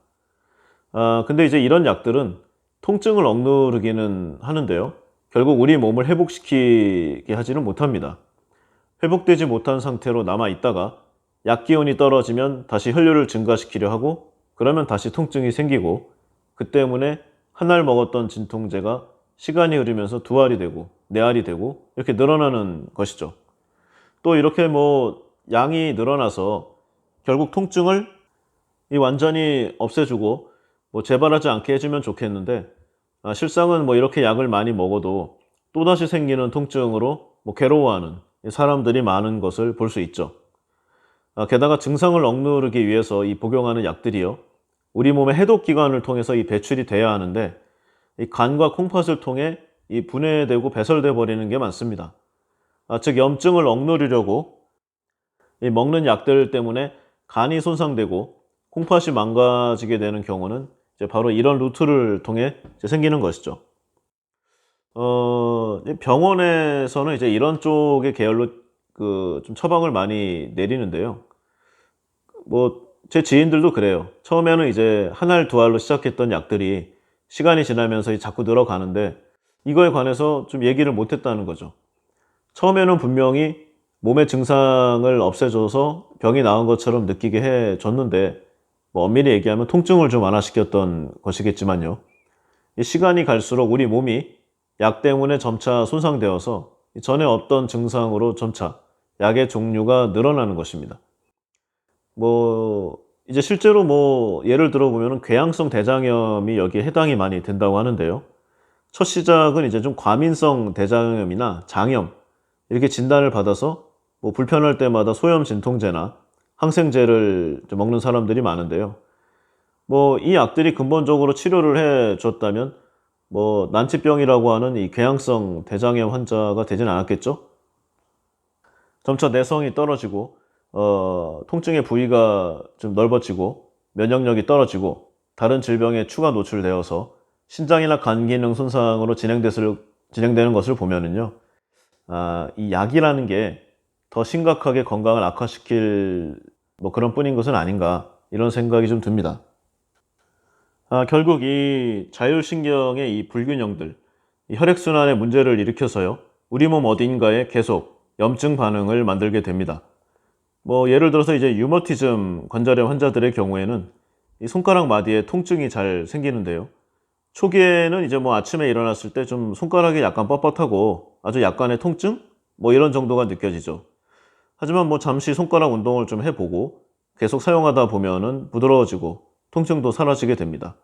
근데 이제 이런 약들은 통증을 억누르기는 하는데요. 결국 우리 몸을 회복시키게 하지는 못합니다. 회복되지 못한 상태로 남아 있다가 약 기운이 떨어지면 다시 혈류를 증가시키려 하고 그러면 다시 통증이 생기고 그 때문에 한 알 먹었던 진통제가 시간이 흐르면서 두 알이 되고 네 알이 되고 이렇게 늘어나는 것이죠. 또 이렇게 양이 늘어나서 결국 통증을 완전히 없애주고 재발하지 않게 해주면 좋겠는데 실상은 이렇게 약을 많이 먹어도 또다시 생기는 통증으로 괴로워하는 사람들이 많은 것을 볼 수 있죠. 게다가 증상을 억누르기 위해서 이 복용하는 약들이요. 우리 몸의 해독기관을 통해서 배출이 돼야 하는데 이 간과 콩팥을 통해 분해되고 배설돼 버리는 게 많습니다. 즉 염증을 억누르려고 먹는 약들 때문에 간이 손상되고 콩팥이 망가지게 되는 경우는 이제 바로 이런 루트를 통해 생기는 것이죠. 병원에서는 이제 이런 쪽의 계열로 좀 처방을 많이 내리는데요. 제 지인들도 그래요. 처음에는 이제 한 알, 두 알로 시작했던 약들이 시간이 지나면서 자꾸 늘어가는데 이거에 관해서 좀 얘기를 못 했다는 거죠. 처음에는 분명히 몸의 증상을 없애줘서 병이 나은 것처럼 느끼게 해줬는데 엄밀히 얘기하면 통증을 좀 완화시켰던 것이겠지만요. 이 시간이 갈수록 우리 몸이 약 때문에 점차 손상되어서 전에 없던 증상으로 점차 약의 종류가 늘어나는 것입니다. 이제 실제로 예를 들어보면 궤양성 대장염이 여기에 해당이 많이 된다고 하는데요. 첫 시작은 이제 좀 과민성 대장염이나 장염 이렇게 진단을 받아서 불편할 때마다 소염 진통제나 항생제를 먹는 사람들이 많은데요. 이 약들이 근본적으로 치료를 해줬다면 난치병이라고 하는 이 궤양성 대장염 환자가 되진 않았겠죠? 점차 내성이 떨어지고 통증의 부위가 좀 넓어지고 면역력이 떨어지고 다른 질병에 추가 노출되어서 신장이나 간 기능 손상으로 진행되는 것을 보면은요. 이 약이라는 게 더 심각하게 건강을 악화시킬 그런 뿐인 것은 아닌가 이런 생각이 좀 듭니다. 결국 이 자율신경의 이 불균형들, 이 혈액순환에 문제를 일으켜서요. 우리 몸 어딘가에 계속 염증 반응을 만들게 됩니다. 예를 들어서 이제 류머티즘 관절염 환자들의 경우에는 이 손가락 마디에 통증이 잘 생기는데요. 초기에는 이제 아침에 일어났을 때 좀 손가락이 약간 뻣뻣하고 아주 약간의 통증? 이런 정도가 느껴지죠. 하지만 잠시 손가락 운동을 좀 해보고 계속 사용하다 보면은 부드러워지고 통증도 사라지게 됩니다.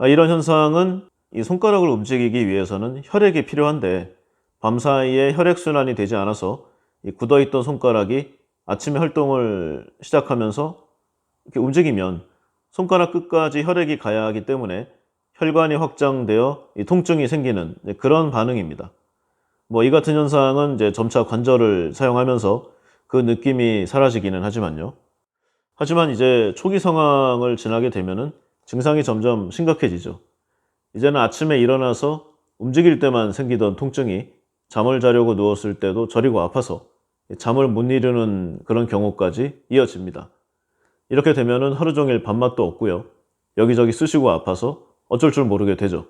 이런 현상은 이 손가락을 움직이기 위해서는 혈액이 필요한데 밤사이에 혈액순환이 되지 않아서 이 굳어있던 손가락이 아침에 활동을 시작하면서 이렇게 움직이면 손가락 끝까지 혈액이 가야 하기 때문에 혈관이 확장되어 이 통증이 생기는 그런 반응입니다. 이 같은 현상은 이제 점차 관절을 사용하면서 그 느낌이 사라지기는 하지만요. 하지만 이제 초기 상황을 지나게 되면은 증상이 점점 심각해지죠. 이제는 아침에 일어나서 움직일 때만 생기던 통증이 잠을 자려고 누웠을 때도 저리고 아파서 잠을 못 이루는 그런 경우까지 이어집니다. 이렇게 되면은 하루 종일 밥맛도 없고요. 여기저기 쑤시고 아파서 어쩔 줄 모르게 되죠.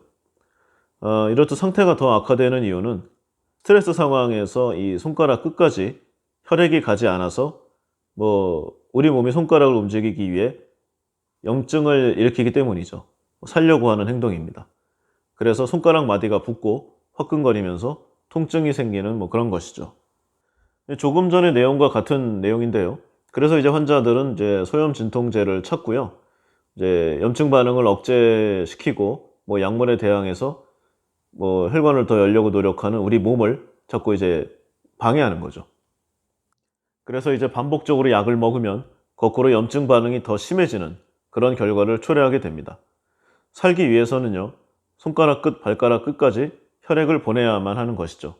이렇듯 상태가 더 악화되는 이유는 스트레스 상황에서 이 손가락 끝까지 혈액이 가지 않아서 뭐 우리 몸이 손가락을 움직이기 위해 염증을 일으키기 때문이죠. 살려고 하는 행동입니다. 그래서 손가락 마디가 붓고 화끈거리면서 통증이 생기는 뭐 그런 것이죠. 조금 전의 내용과 같은 내용인데요. 그래서 이제 환자들은 이제 소염 진통제를 찾고요. 이제 염증 반응을 억제시키고 뭐 약물에 대항해서 뭐 혈관을 더 열려고 노력하는 우리 몸을 자꾸 이제 방해하는 거죠. 그래서 이제 반복적으로 약을 먹으면 거꾸로 염증 반응이 더 심해지는 그런 결과를 초래하게 됩니다. 살기 위해서는요, 손가락 끝, 발가락 끝까지 혈액을 보내야만 하는 것이죠.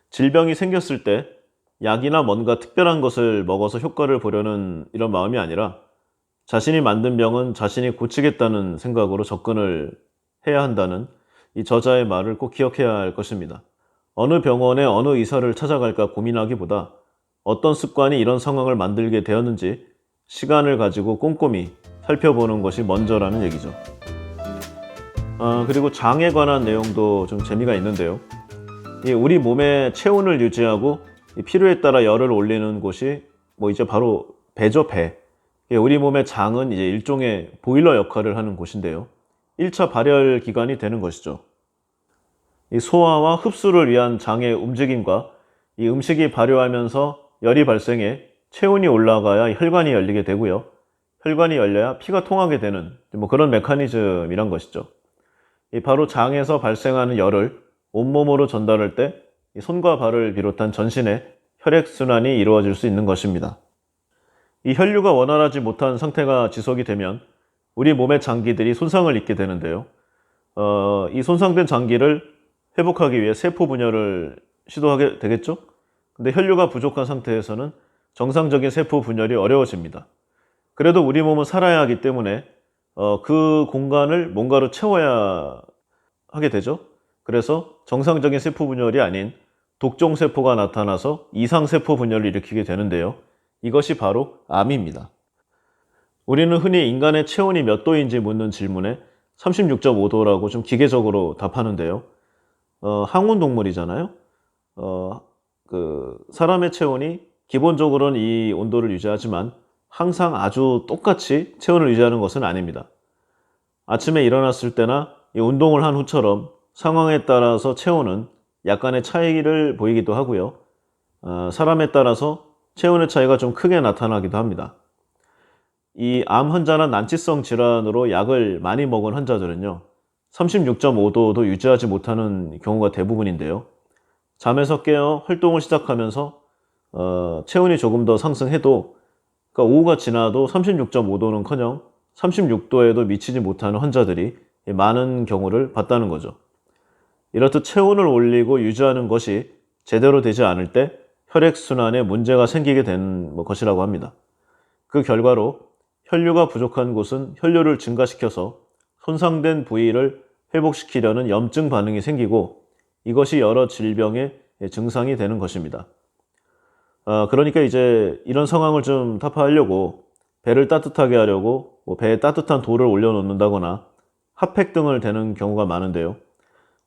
질병이 생겼을 때 약이나 뭔가 특별한 것을 먹어서 효과를 보려는 이런 마음이 아니라 자신이 만든 병은 자신이 고치겠다는 생각으로 접근을 해야 한다는 이 저자의 말을 꼭 기억해야 할 것입니다. 어느 병원에 어느 의사를 찾아갈까 고민하기보다 어떤 습관이 이런 상황을 만들게 되었는지 시간을 가지고 꼼꼼히 살펴보는 것이 먼저라는 얘기죠. 그리고 장에 관한 내용도 좀 재미가 있는데요. 우리 몸의 체온을 유지하고 필요에 따라 열을 올리는 곳이 뭐 이제 바로 배죠, 배. 우리 몸의 장은 이제 일종의 보일러 역할을 하는 곳인데요. 1차 발열 기관이 되는 것이죠. 이 소화와 흡수를 위한 장의 움직임과 이 음식이 발효하면서 열이 발생해 체온이 올라가야 혈관이 열리게 되고요. 혈관이 열려야 피가 통하게 되는 뭐 그런 메커니즘이란 것이죠. 바로 장에서 발생하는 열을 온몸으로 전달할 때 손과 발을 비롯한 전신에 혈액순환이 이루어질 수 있는 것입니다. 이 혈류가 원활하지 못한 상태가 지속이 되면 우리 몸의 장기들이 손상을 입게 되는데요. 이 손상된 장기를 회복하기 위해 세포 분열을 시도하게 되겠죠? 근데 혈류가 부족한 상태에서는 정상적인 세포 분열이 어려워집니다. 그래도 우리 몸은 살아야 하기 때문에 그 공간을 뭔가로 채워야 하게 되죠. 그래서 정상적인 세포 분열이 아닌 독종 세포가 나타나서 이상 세포 분열을 일으키게 되는데요. 이것이 바로 암입니다. 우리는 흔히 인간의 체온이 몇 도인지 묻는 질문에 36.5도라고 좀 기계적으로 답하는데요. 항온 동물이잖아요. 사람의 체온이 기본적으로는 이 온도를 유지하지만 항상 아주 똑같이 체온을 유지하는 것은 아닙니다. 아침에 일어났을 때나 운동을 한 후처럼 상황에 따라서 체온은 약간의 차이를 보이기도 하고요. 사람에 따라서 체온의 차이가 좀 크게 나타나기도 합니다. 이 암 환자나 난치성 질환으로 약을 많이 먹은 환자들은요, 36.5도도 유지하지 못하는 경우가 대부분인데요. 잠에서 깨어 활동을 시작하면서 체온이 조금 더 상승해도, 그러니까 오후가 지나도 36.5도는커녕 36도에도 미치지 못하는 환자들이 많은 경우를 봤다는 거죠. 이렇듯 체온을 올리고 유지하는 것이 제대로 되지 않을 때 혈액순환에 문제가 생기게 된 것이라고 합니다. 그 결과로 혈류가 부족한 곳은 혈류를 증가시켜서 손상된 부위를 회복시키려는 염증 반응이 생기고 이것이 여러 질병의 증상이 되는 것입니다. 그러니까 이제 이런 상황을 좀 타파하려고 배를 따뜻하게 하려고 배에 따뜻한 돌을 올려놓는다거나 핫팩 등을 대는 경우가 많은데요.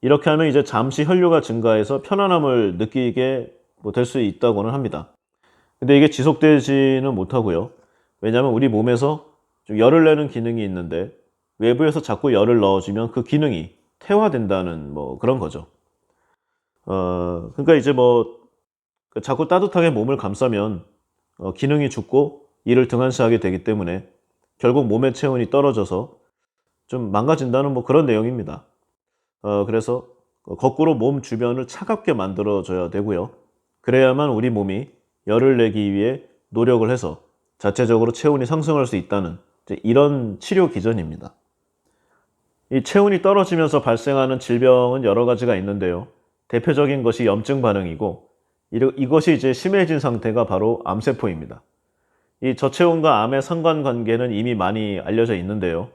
이렇게 하면 이제 잠시 혈류가 증가해서 편안함을 느끼게 될 수 있다고는 합니다. 근데 이게 지속되지는 못하고요. 왜냐하면 우리 몸에서 좀 열을 내는 기능이 있는데 외부에서 자꾸 열을 넣어주면 그 기능이 퇴화된다는 그런 거죠. 그러니까 이제 자꾸 따뜻하게 몸을 감싸면 기능이 죽고 이를 등한시하게 되기 때문에 결국 몸의 체온이 떨어져서 좀 망가진다는 그런 내용입니다. 그래서 거꾸로 몸 주변을 차갑게 만들어줘야 되고요. 그래야만 우리 몸이 열을 내기 위해 노력을 해서 자체적으로 체온이 상승할 수 있다는 이런 치료 기전입니다. 이 체온이 떨어지면서 발생하는 질병은 여러 가지가 있는데요. 대표적인 것이 염증 반응이고 이것이 이제 심해진 상태가 바로 암세포입니다. 이 저체온과 암의 상관관계는 이미 많이 알려져 있는데요.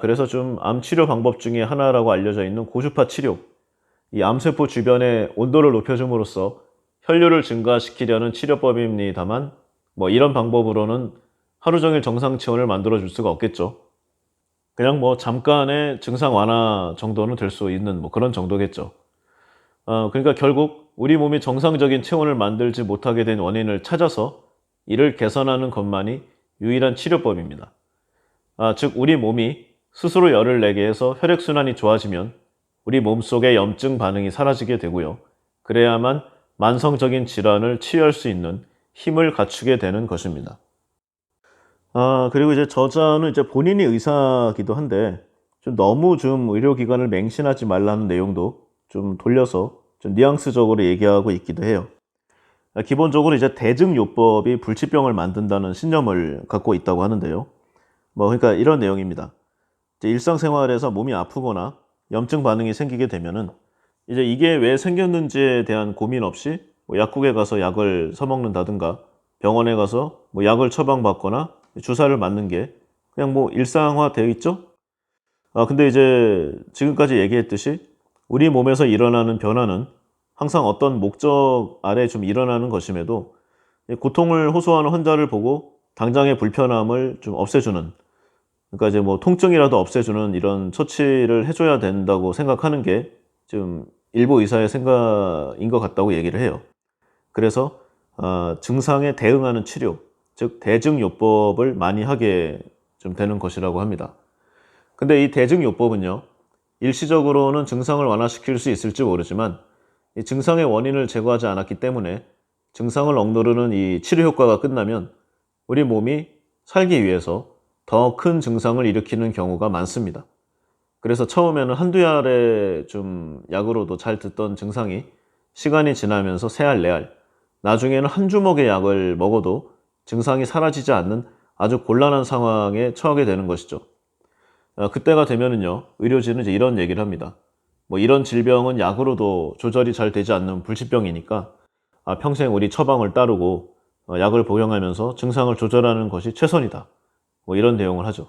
그래서 좀 암 치료 방법 중에 하나라고 알려져 있는 고주파 치료, 이 암세포 주변의 온도를 높여줌으로써 혈류를 증가시키려는 치료법입니다만 이런 방법으로는 하루 종일 정상 체온을 만들어 줄 수가 없겠죠. 그냥 잠깐의 증상 완화 정도는 될 수 있는 그런 정도겠죠. 그러니까 결국 우리 몸이 정상적인 체온을 만들지 못하게 된 원인을 찾아서 이를 개선하는 것만이 유일한 치료법입니다. 즉 우리 몸이 스스로 열을 내게 해서 혈액순환이 좋아지면 우리 몸속의 염증 반응이 사라지게 되고요. 그래야만 만성적인 질환을 치유할 수 있는 힘을 갖추게 되는 것입니다. 그리고 이제 저자는 이제 본인이 의사기도 한데 좀 너무 좀 의료기관을 맹신하지 말라는 내용도 좀 돌려서 좀 뉘앙스적으로 얘기하고 있기도 해요. 기본적으로 이제 대증요법이 불치병을 만든다는 신념을 갖고 있다고 하는데요. 그러니까 이런 내용입니다. 이제 일상생활에서 몸이 아프거나 염증 반응이 생기게 되면은 이제 이게 왜 생겼는지에 대한 고민 없이 약국에 가서 약을 사 먹는다든가 병원에 가서 약을 처방받거나 주사를 맞는 게 그냥 일상화되어 있죠? 근데 이제 지금까지 얘기했듯이 우리 몸에서 일어나는 변화는 항상 어떤 목적 아래 좀 일어나는 것임에도 고통을 호소하는 환자를 보고 당장의 불편함을 좀 없애주는, 그러니까 이제 통증이라도 없애주는 이런 처치를 해줘야 된다고 생각하는 게 좀 일부 의사의 생각인 것 같다고 얘기를 해요. 그래서 증상에 대응하는 치료, 즉 대증요법을 많이 하게 좀 되는 것이라고 합니다. 근데 이 대증요법은요, 일시적으로는 증상을 완화시킬 수 있을지 모르지만 이 증상의 원인을 제거하지 않았기 때문에 증상을 억누르는 이 치료 효과가 끝나면 우리 몸이 살기 위해서 더 큰 증상을 일으키는 경우가 많습니다. 그래서 처음에는 한두 알의 좀 약으로도 잘 듣던 증상이 시간이 지나면서 세 알, 네 알, 나중에는 한 주먹의 약을 먹어도 증상이 사라지지 않는 아주 곤란한 상황에 처하게 되는 것이죠. 그때가 되면은요, 의료진은 이제 이런 얘기를 합니다. 이런 질병은 약으로도 조절이 잘 되지 않는 불치병이니까 평생 우리 처방을 따르고 약을 복용하면서 증상을 조절하는 것이 최선이다. 이런 내용을 하죠.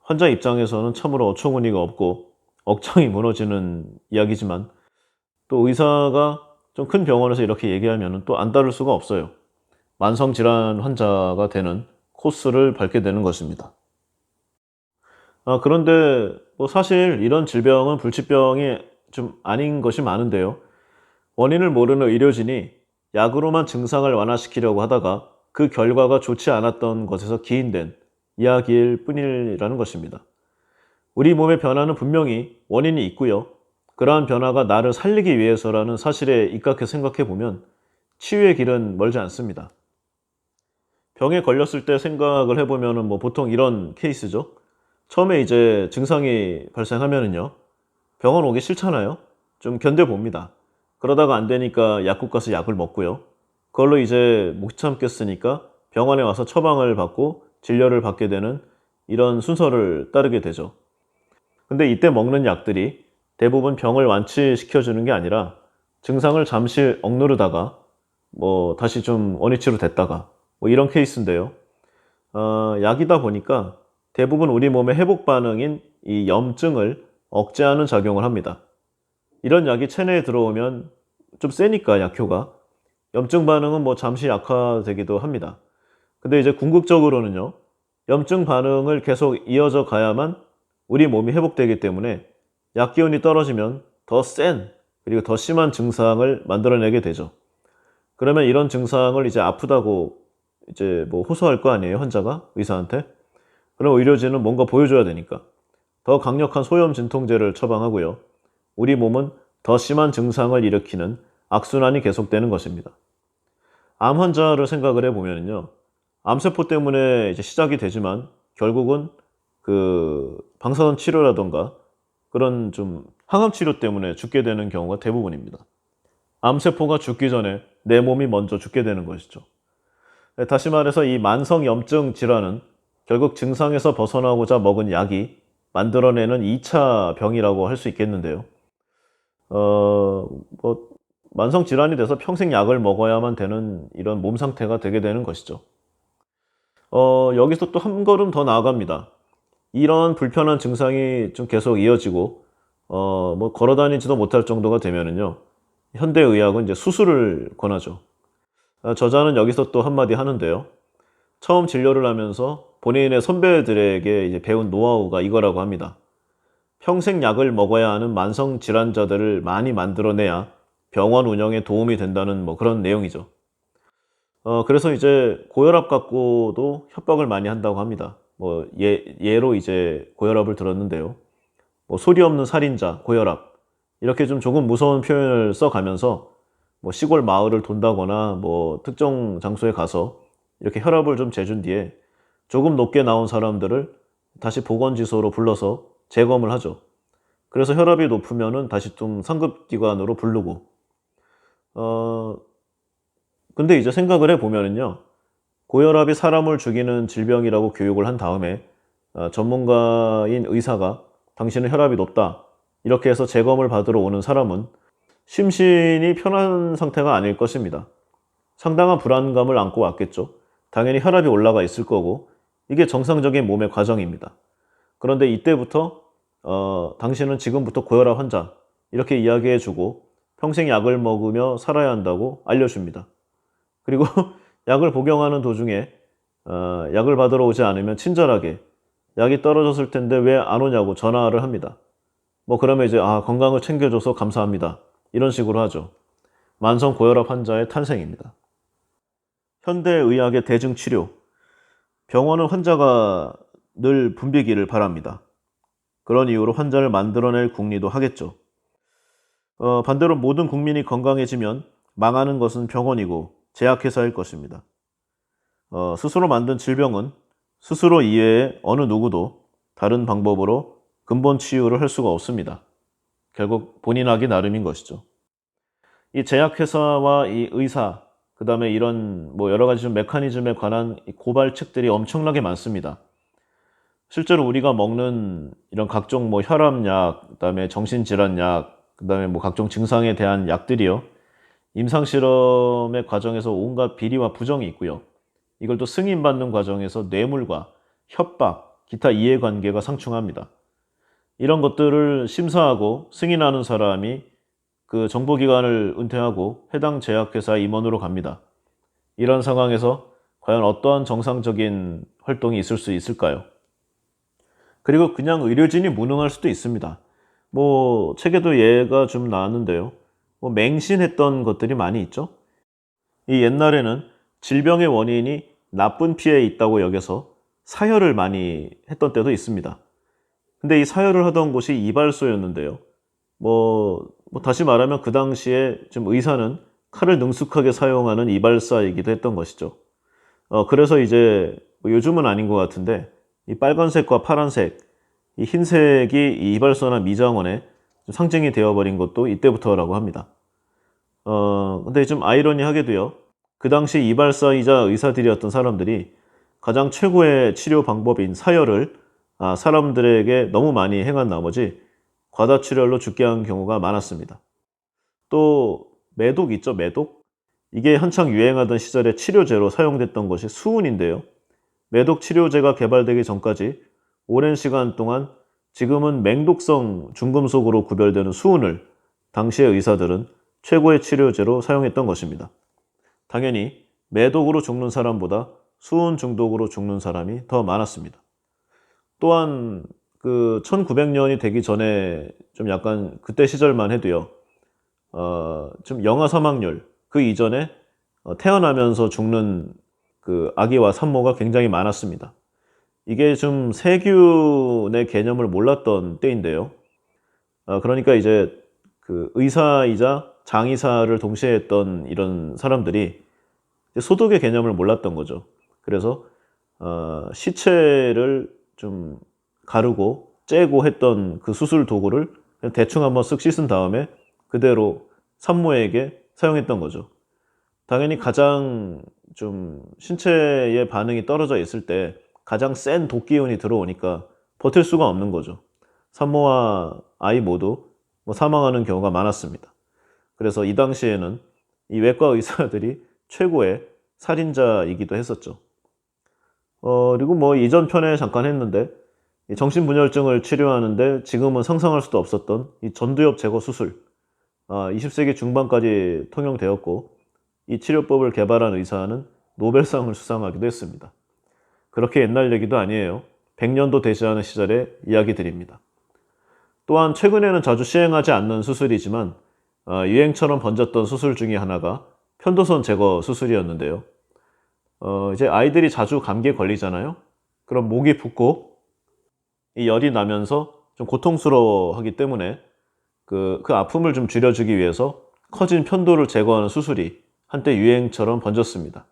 환자 입장에서는 참으로 어처구니가 없고 억장이 무너지는 이야기지만 또 의사가 좀 큰 병원에서 이렇게 얘기하면 또 안 따를 수가 없어요. 만성질환 환자가 되는 코스를 밟게 되는 것입니다. 그런데 사실 이런 질병은 불치병이 좀 아닌 것이 많은데요. 원인을 모르는 의료진이 약으로만 증상을 완화시키려고 하다가 그 결과가 좋지 않았던 것에서 기인된 이야기일 뿐이라는 것입니다. 우리 몸의 변화는 분명히 원인이 있고요. 그러한 변화가 나를 살리기 위해서라는 사실에 입각해 생각해 보면 치유의 길은 멀지 않습니다. 병에 걸렸을 때 생각을 해보면 보통 이런 케이스죠. 처음에 이제 증상이 발생하면은요, 병원 오기 싫잖아요. 좀 견뎌봅니다. 그러다가 안 되니까 약국 가서 약을 먹고요. 그걸로 이제 못 참겠으니까 병원에 와서 처방을 받고 진료를 받게 되는 이런 순서를 따르게 되죠. 근데 이때 먹는 약들이 대부분 병을 완치시켜주는 게 아니라 증상을 잠시 억누르다가 다시 좀 원위치로 됐다가 이런 케이스인데요. 약이다 보니까 대부분 우리 몸의 회복 반응인 이 염증을 억제하는 작용을 합니다. 이런 약이 체내에 들어오면 좀 세니까 약효가 염증 반응은 잠시 약화되기도 합니다. 근데 이제 궁극적으로는요, 염증 반응을 계속 이어져 가야만 우리 몸이 회복되기 때문에 약 기운이 떨어지면 더 센 그리고 더 심한 증상을 만들어내게 되죠. 그러면 이런 증상을 이제 아프다고 이제 호소할 거 아니에요, 환자가 의사한테. 그럼 의료진은 뭔가 보여줘야 되니까 더 강력한 소염 진통제를 처방하고요. 우리 몸은 더 심한 증상을 일으키는 악순환이 계속되는 것입니다. 암 환자를 생각을 해보면요, 암세포 때문에 이제 시작이 되지만 결국은 그 방사선 치료라던가 그런 좀 항암 치료 때문에 죽게 되는 경우가 대부분입니다. 암세포가 죽기 전에 내 몸이 먼저 죽게 되는 것이죠. 다시 말해서 이 만성염증 질환은 결국 증상에서 벗어나고자 먹은 약이 만들어내는 2차 병이라고 할 수 있겠는데요. 만성 질환이 돼서 평생 약을 먹어야만 되는 이런 몸 상태가 되게 되는 것이죠. 여기서 또 한 걸음 더 나아갑니다. 이런 불편한 증상이 좀 계속 이어지고, 걸어 다니지도 못할 정도가 되면은요, 현대의학은 이제 수술을 권하죠. 저자는 여기서 또 한마디 하는데요. 처음 진료를 하면서 본인의 선배들에게 이제 배운 노하우가 이거라고 합니다. 평생 약을 먹어야 하는 만성 질환자들을 많이 만들어내야 병원 운영에 도움이 된다는 그런 내용이죠. 그래서 이제 고혈압 갖고도 협박을 많이 한다고 합니다. 뭐 예로 이제 고혈압을 들었는데요. 뭐 소리 없는 살인자, 고혈압 이렇게 좀 조금 무서운 표현을 써가면서 뭐 시골 마을을 돈다거나 뭐 특정 장소에 가서 이렇게 혈압을 좀 재준 뒤에 조금 높게 나온 사람들을 다시 보건지소로 불러서 재검을 하죠. 그래서 혈압이 높으면은 다시 좀 상급기관으로 부르고 어 근데 이제 생각을 해 보면은요. 고혈압이 사람을 죽이는 질병이라고 교육을 한 다음에 전문가인 의사가 "당신은 혈압이 높다." 이렇게 해서 재검을 받으러 오는 사람은 심신이 편한 상태가 아닐 것입니다. 상당한 불안감을 안고 왔겠죠. 당연히 혈압이 올라가 있을 거고 이게 정상적인 몸의 과정입니다. 그런데 이때부터 "당신은 지금부터 고혈압 환자." 이렇게 이야기해 주고 평생 약을 먹으며 살아야 한다고 알려줍니다. 그리고 약을 복용하는 도중에 약을 받으러 오지 않으면 친절하게 "약이 떨어졌을 텐데 왜 안 오냐."고 전화를 합니다. 뭐 그러면 이제 "아 건강을 챙겨줘서 감사합니다." 이런 식으로 하죠. 만성 고혈압 환자의 탄생입니다. 현대의학의 대증치료. 병원은 환자가 늘 붐비기를 바랍니다. 그런 이유로 환자를 만들어낼 궁리도 하겠죠. 반대로 모든 국민이 건강해지면 망하는 것은 병원이고 제약회사일 것입니다. 스스로 만든 질병은 스스로 이외에 어느 누구도 다른 방법으로 근본 치유를 할 수가 없습니다. 결국 본인 하기 나름인 것이죠. 이 제약회사와 이 의사, 그 다음에 이런 뭐 여러 가지 좀 메커니즘에 관한 이 고발책들이 엄청나게 많습니다. 실제로 우리가 먹는 이런 각종 뭐 혈압약, 그 다음에 정신질환약, 그 다음에 뭐 각종 증상에 대한 약들이요. 임상실험의 과정에서 온갖 비리와 부정이 있고요. 이걸 또 승인받는 과정에서 뇌물과 협박, 기타 이해관계가 상충합니다. 이런 것들을 심사하고 승인하는 사람이 그 정보기관을 은퇴하고 해당 제약회사 임원으로 갑니다. 이런 상황에서 과연 어떠한 정상적인 활동이 있을 수 있을까요? 그리고 그냥 의료진이 무능할 수도 있습니다. 뭐 책에도 예가 좀 나왔는데요. 뭐 맹신했던 것들이 많이 있죠. 이 옛날에는 질병의 원인이 나쁜 피에 있다고 여겨서 사혈을 많이 했던 때도 있습니다. 근데 이 사혈을 하던 곳이 이발소였는데요. 뭐 다시 말하면 그 당시에 좀 의사는 칼을 능숙하게 사용하는 이발사이기도 했던 것이죠. 그래서 이제 뭐 요즘은 아닌 것 같은데 이 빨간색과 파란색, 이 흰색이 이 이발소나 미장원의 상징이 되어버린 것도 이때부터라고 합니다. 근데 좀 아이러니하게도요. 그 당시 이발사이자 의사들이었던 사람들이 가장 최고의 치료 방법인 사혈을 사람들에게 너무 많이 행한 나머지 과다출혈로 죽게 한 경우가 많았습니다. 또 매독 있죠, 매독? 이게 한창 유행하던 시절에 치료제로 사용됐던 것이 수은인데요. 매독 치료제가 개발되기 전까지 오랜 시간 동안 지금은 맹독성 중금속으로 구별되는 수은을 당시의 의사들은 최고의 치료제로 사용했던 것입니다. 당연히 매독으로 죽는 사람보다 수은 중독으로 죽는 사람이 더 많았습니다. 또한 그 1900년이 되기 전에 좀 약간 그때 시절만 해도요. 좀 영아 사망률 그 이전에 태어나면서 죽는 그 아기와 산모가 굉장히 많았습니다. 이게 좀 세균의 개념을 몰랐던 때인데요. 그러니까 이제 그 의사이자 장의사를 동시에 했던 이런 사람들이 소독의 개념을 몰랐던 거죠. 그래서 시체를 좀 가르고 째고 했던 그 수술 도구를 그냥 대충 한번 쓱 씻은 다음에 그대로 산모에게 사용했던 거죠. 당연히 가장 좀 신체의 반응이 떨어져 있을 때 가장 센 독기운이 들어오니까 버틸 수가 없는 거죠. 산모와 아이 모두 뭐 사망하는 경우가 많았습니다. 그래서 이 당시에는 이 외과 의사들이 최고의 살인자이기도 했었죠. 그리고 뭐 이전 편에 잠깐 했는데 이 정신분열증을 치료하는데 지금은 상상할 수도 없었던 이 전두엽 제거 수술 20세기 중반까지 통용되었고 이 치료법을 개발한 의사는 노벨상을 수상하기도 했습니다. 그렇게 옛날 얘기도 아니에요. 100년도 되지 않은 시절의 이야기들입니다. 또한 최근에는 자주 시행하지 않는 수술이지만 유행처럼 번졌던 수술 중에 하나가 편도선 제거 수술이었는데요. 이제 아이들이 자주 감기에 걸리잖아요. 그럼 목이 붓고 이 열이 나면서 좀 고통스러워하기 때문에 그 아픔을 좀 줄여주기 위해서 커진 편도를 제거하는 수술이 한때 유행처럼 번졌습니다.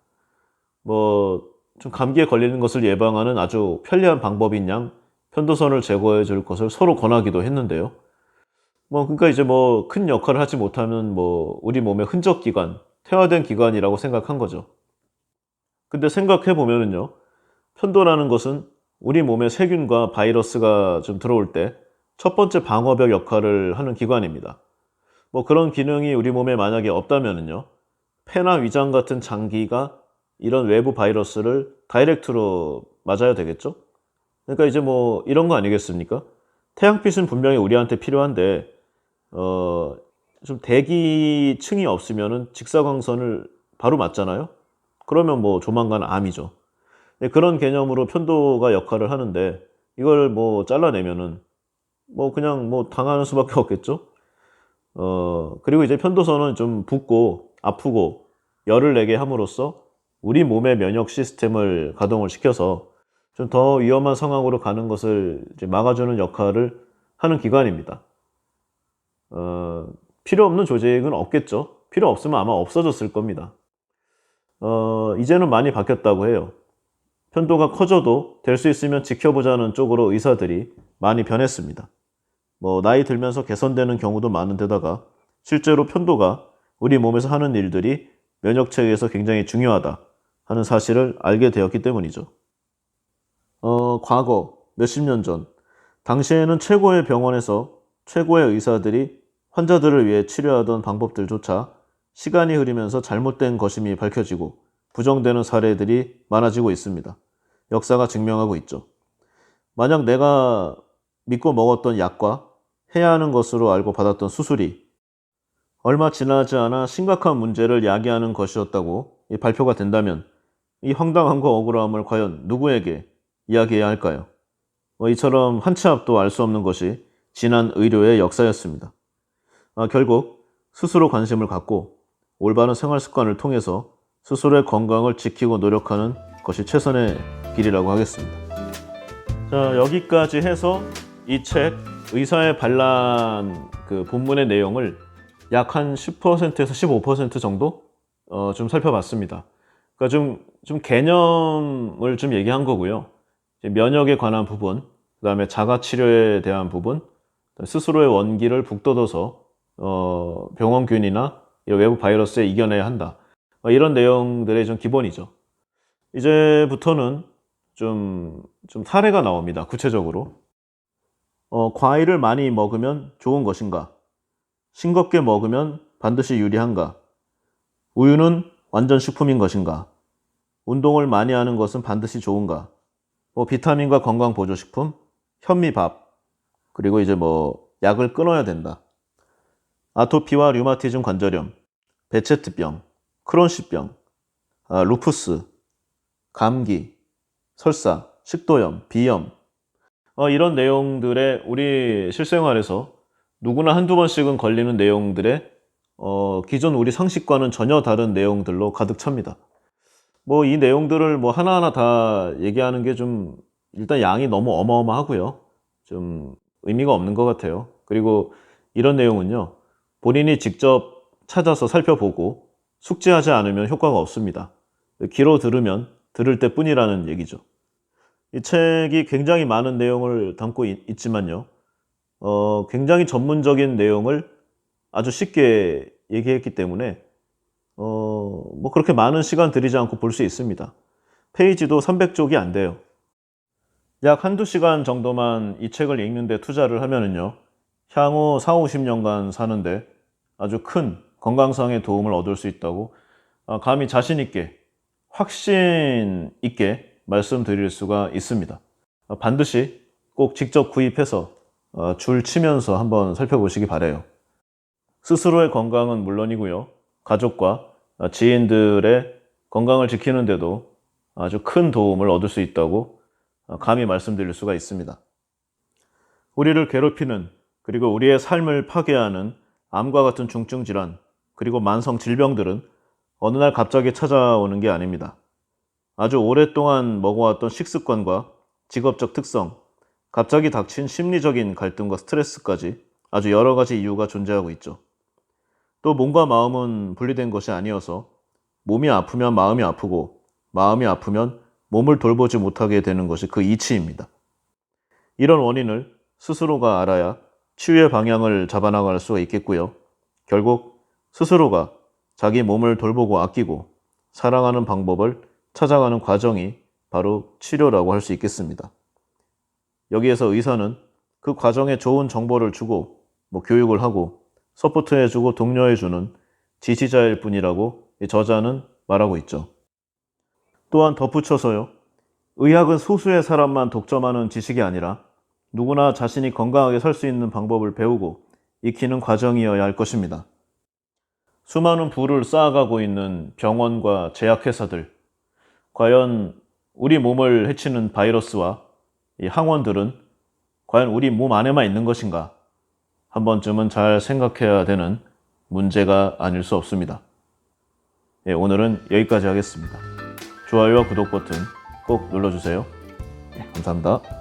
뭐 좀 감기에 걸리는 것을 예방하는 아주 편리한 방법인 양 편도선을 제거해 줄 것을 서로 권하기도 했는데요. 뭐 그러니까 이제 뭐 큰 역할을 하지 못하는 뭐 우리 몸의 흔적 기관, 퇴화된 기관이라고 생각한 거죠. 근데 생각해 보면은요. 편도라는 것은 우리 몸에 세균과 바이러스가 좀 들어올 때 첫 번째 방어벽 역할을 하는 기관입니다. 뭐 그런 기능이 우리 몸에 만약에 없다면은요. 폐나 위장 같은 장기가 이런 외부 바이러스를 다이렉트로 맞아야 되겠죠? 그러니까 이제 뭐 이런 거 아니겠습니까? 태양빛은 분명히 우리한테 필요한데 어 좀 대기층이 없으면은 직사광선을 바로 맞잖아요. 그러면 뭐 조만간 암이죠. 네, 그런 개념으로 편도가 역할을 하는데 이걸 뭐 잘라내면은 뭐 그냥 뭐 당하는 수밖에 없겠죠. 그리고 이제 편도선은 좀 붓고 아프고 열을 내게 함으로써 우리 몸의 면역 시스템을 가동을 시켜서 좀 더 위험한 상황으로 가는 것을 이제 막아주는 역할을 하는 기관입니다. 어, 필요 없는 조직은 없겠죠. 필요 없으면 아마 없어졌을 겁니다. 이제는 많이 바뀌었다고 해요. 편도가 커져도 될 수 있으면 지켜보자는 쪽으로 의사들이 많이 변했습니다. 뭐 나이 들면서 개선되는 경우도 많은데다가 실제로 편도가 우리 몸에서 하는 일들이 면역 체계에서 굉장히 중요하다 하는 사실을 알게 되었기 때문이죠. 과거 몇십 년 전 당시에는 최고의 병원에서 최고의 의사들이 환자들을 위해 치료하던 방법들조차 시간이 흐르면서 잘못된 것임이 밝혀지고 부정되는 사례들이 많아지고 있습니다. 역사가 증명하고 있죠. 만약 내가 믿고 먹었던 약과 해야 하는 것으로 알고 받았던 수술이 얼마 지나지 않아 심각한 문제를 야기하는 것이었다고 발표가 된다면 이 황당함과 억울함을 과연 누구에게 이야기해야 할까요? 이처럼 한 치 앞도 알 수 없는 것이 지난 의료의 역사였습니다. 결국 스스로 관심을 갖고 올바른 생활 습관을 통해서 스스로의 건강을 지키고 노력하는 것이 최선의 길이라고 하겠습니다. 자, 여기까지 해서 이 책 의사의 반란 그 본문의 내용을 약 한 10%에서 15% 정도 좀 살펴봤습니다. 그러니까 좀 개념을 좀 얘기한 거고요. 면역에 관한 부분, 그 다음에 자가치료에 대한 부분, 스스로의 원기를 북돋워서 병원균이나 외부 바이러스에 이겨내야 한다. 이런 내용들의 좀 기본이죠. 이제부터는 좀 사례가 나옵니다. 구체적으로. 과일을 많이 먹으면 좋은 것인가? 싱겁게 먹으면 반드시 유리한가? 우유는 완전 식품인 것인가? 운동을 많이 하는 것은 반드시 좋은가? 비타민과 건강보조식품, 현미밥, 그리고 이제 약을 끊어야 된다. 아토피와 류마티즘 관절염, 베체트병, 크론시병, 루푸스, 감기, 설사, 식도염, 비염, 이런 내용들의 우리 실생활에서 누구나 한두 번씩은 걸리는 내용들의 기존 우리 상식과는 전혀 다른 내용들로 가득 찹니다. 이 내용들을 하나하나 다 얘기하는 게 좀 일단 양이 너무 어마어마하고요. 좀 의미가 없는 것 같아요. 그리고 이런 내용은요, 본인이 직접 찾아서 살펴보고 숙지하지 않으면 효과가 없습니다. 귀로 들으면 들을 때 뿐이라는 얘기죠. 이 책이 굉장히 많은 내용을 담고 있지만요, 굉장히 전문적인 내용을 아주 쉽게 얘기했기 때문에 그렇게 많은 시간 들이지 않고 볼 수 있습니다. 페이지도 300쪽이 안 돼요. 약 한두 시간 정도만 이 책을 읽는데 투자를 하면은요, 향후 4, 50년간 사는데 아주 큰 건강상의 도움을 얻을 수 있다고 감히 자신 있게, 확신 있게 말씀드릴 수가 있습니다. 반드시 꼭 직접 구입해서 줄 치면서 한번 살펴보시기 바라요. 스스로의 건강은 물론이고요, 가족과 지인들의 건강을 지키는 데도 아주 큰 도움을 얻을 수 있다고 감히 말씀드릴 수가 있습니다. 우리를 괴롭히는, 그리고 우리의 삶을 파괴하는 암과 같은 중증 질환, 그리고 만성 질병들은 어느 날 갑자기 찾아오는 게 아닙니다. 아주 오랫동안 먹어왔던 식습관과 직업적 특성, 갑자기 닥친 심리적인 갈등과 스트레스까지 아주 여러 가지 이유가 존재하고 있죠. 또 몸과 마음은 분리된 것이 아니어서 몸이 아프면 마음이 아프고 마음이 아프면 몸을 돌보지 못하게 되는 것이 그 이치입니다. 이런 원인을 스스로가 알아야 치유의 방향을 잡아나갈 수가 있겠고요. 결국 스스로가 자기 몸을 돌보고 아끼고 사랑하는 방법을 찾아가는 과정이 바로 치료라고 할 수 있겠습니다. 여기에서 의사는 그 과정에 좋은 정보를 주고 교육을 하고 서포트해주고 독려해주는 지시자일 뿐이라고 이 저자는 말하고 있죠. 또한 덧붙여서요. 의학은 소수의 사람만 독점하는 지식이 아니라 누구나 자신이 건강하게 살 수 있는 방법을 배우고 익히는 과정이어야 할 것입니다. 수많은 부를 쌓아가고 있는 병원과 제약회사들, 과연 우리 몸을 해치는 바이러스와 이 항원들은 과연 우리 몸 안에만 있는 것인가? 한 번쯤은 잘 생각해야 되는 문제가 아닐 수 없습니다. 예, 오늘은 여기까지 하겠습니다. 좋아요와 구독 버튼 꼭 눌러주세요. 예, 감사합니다.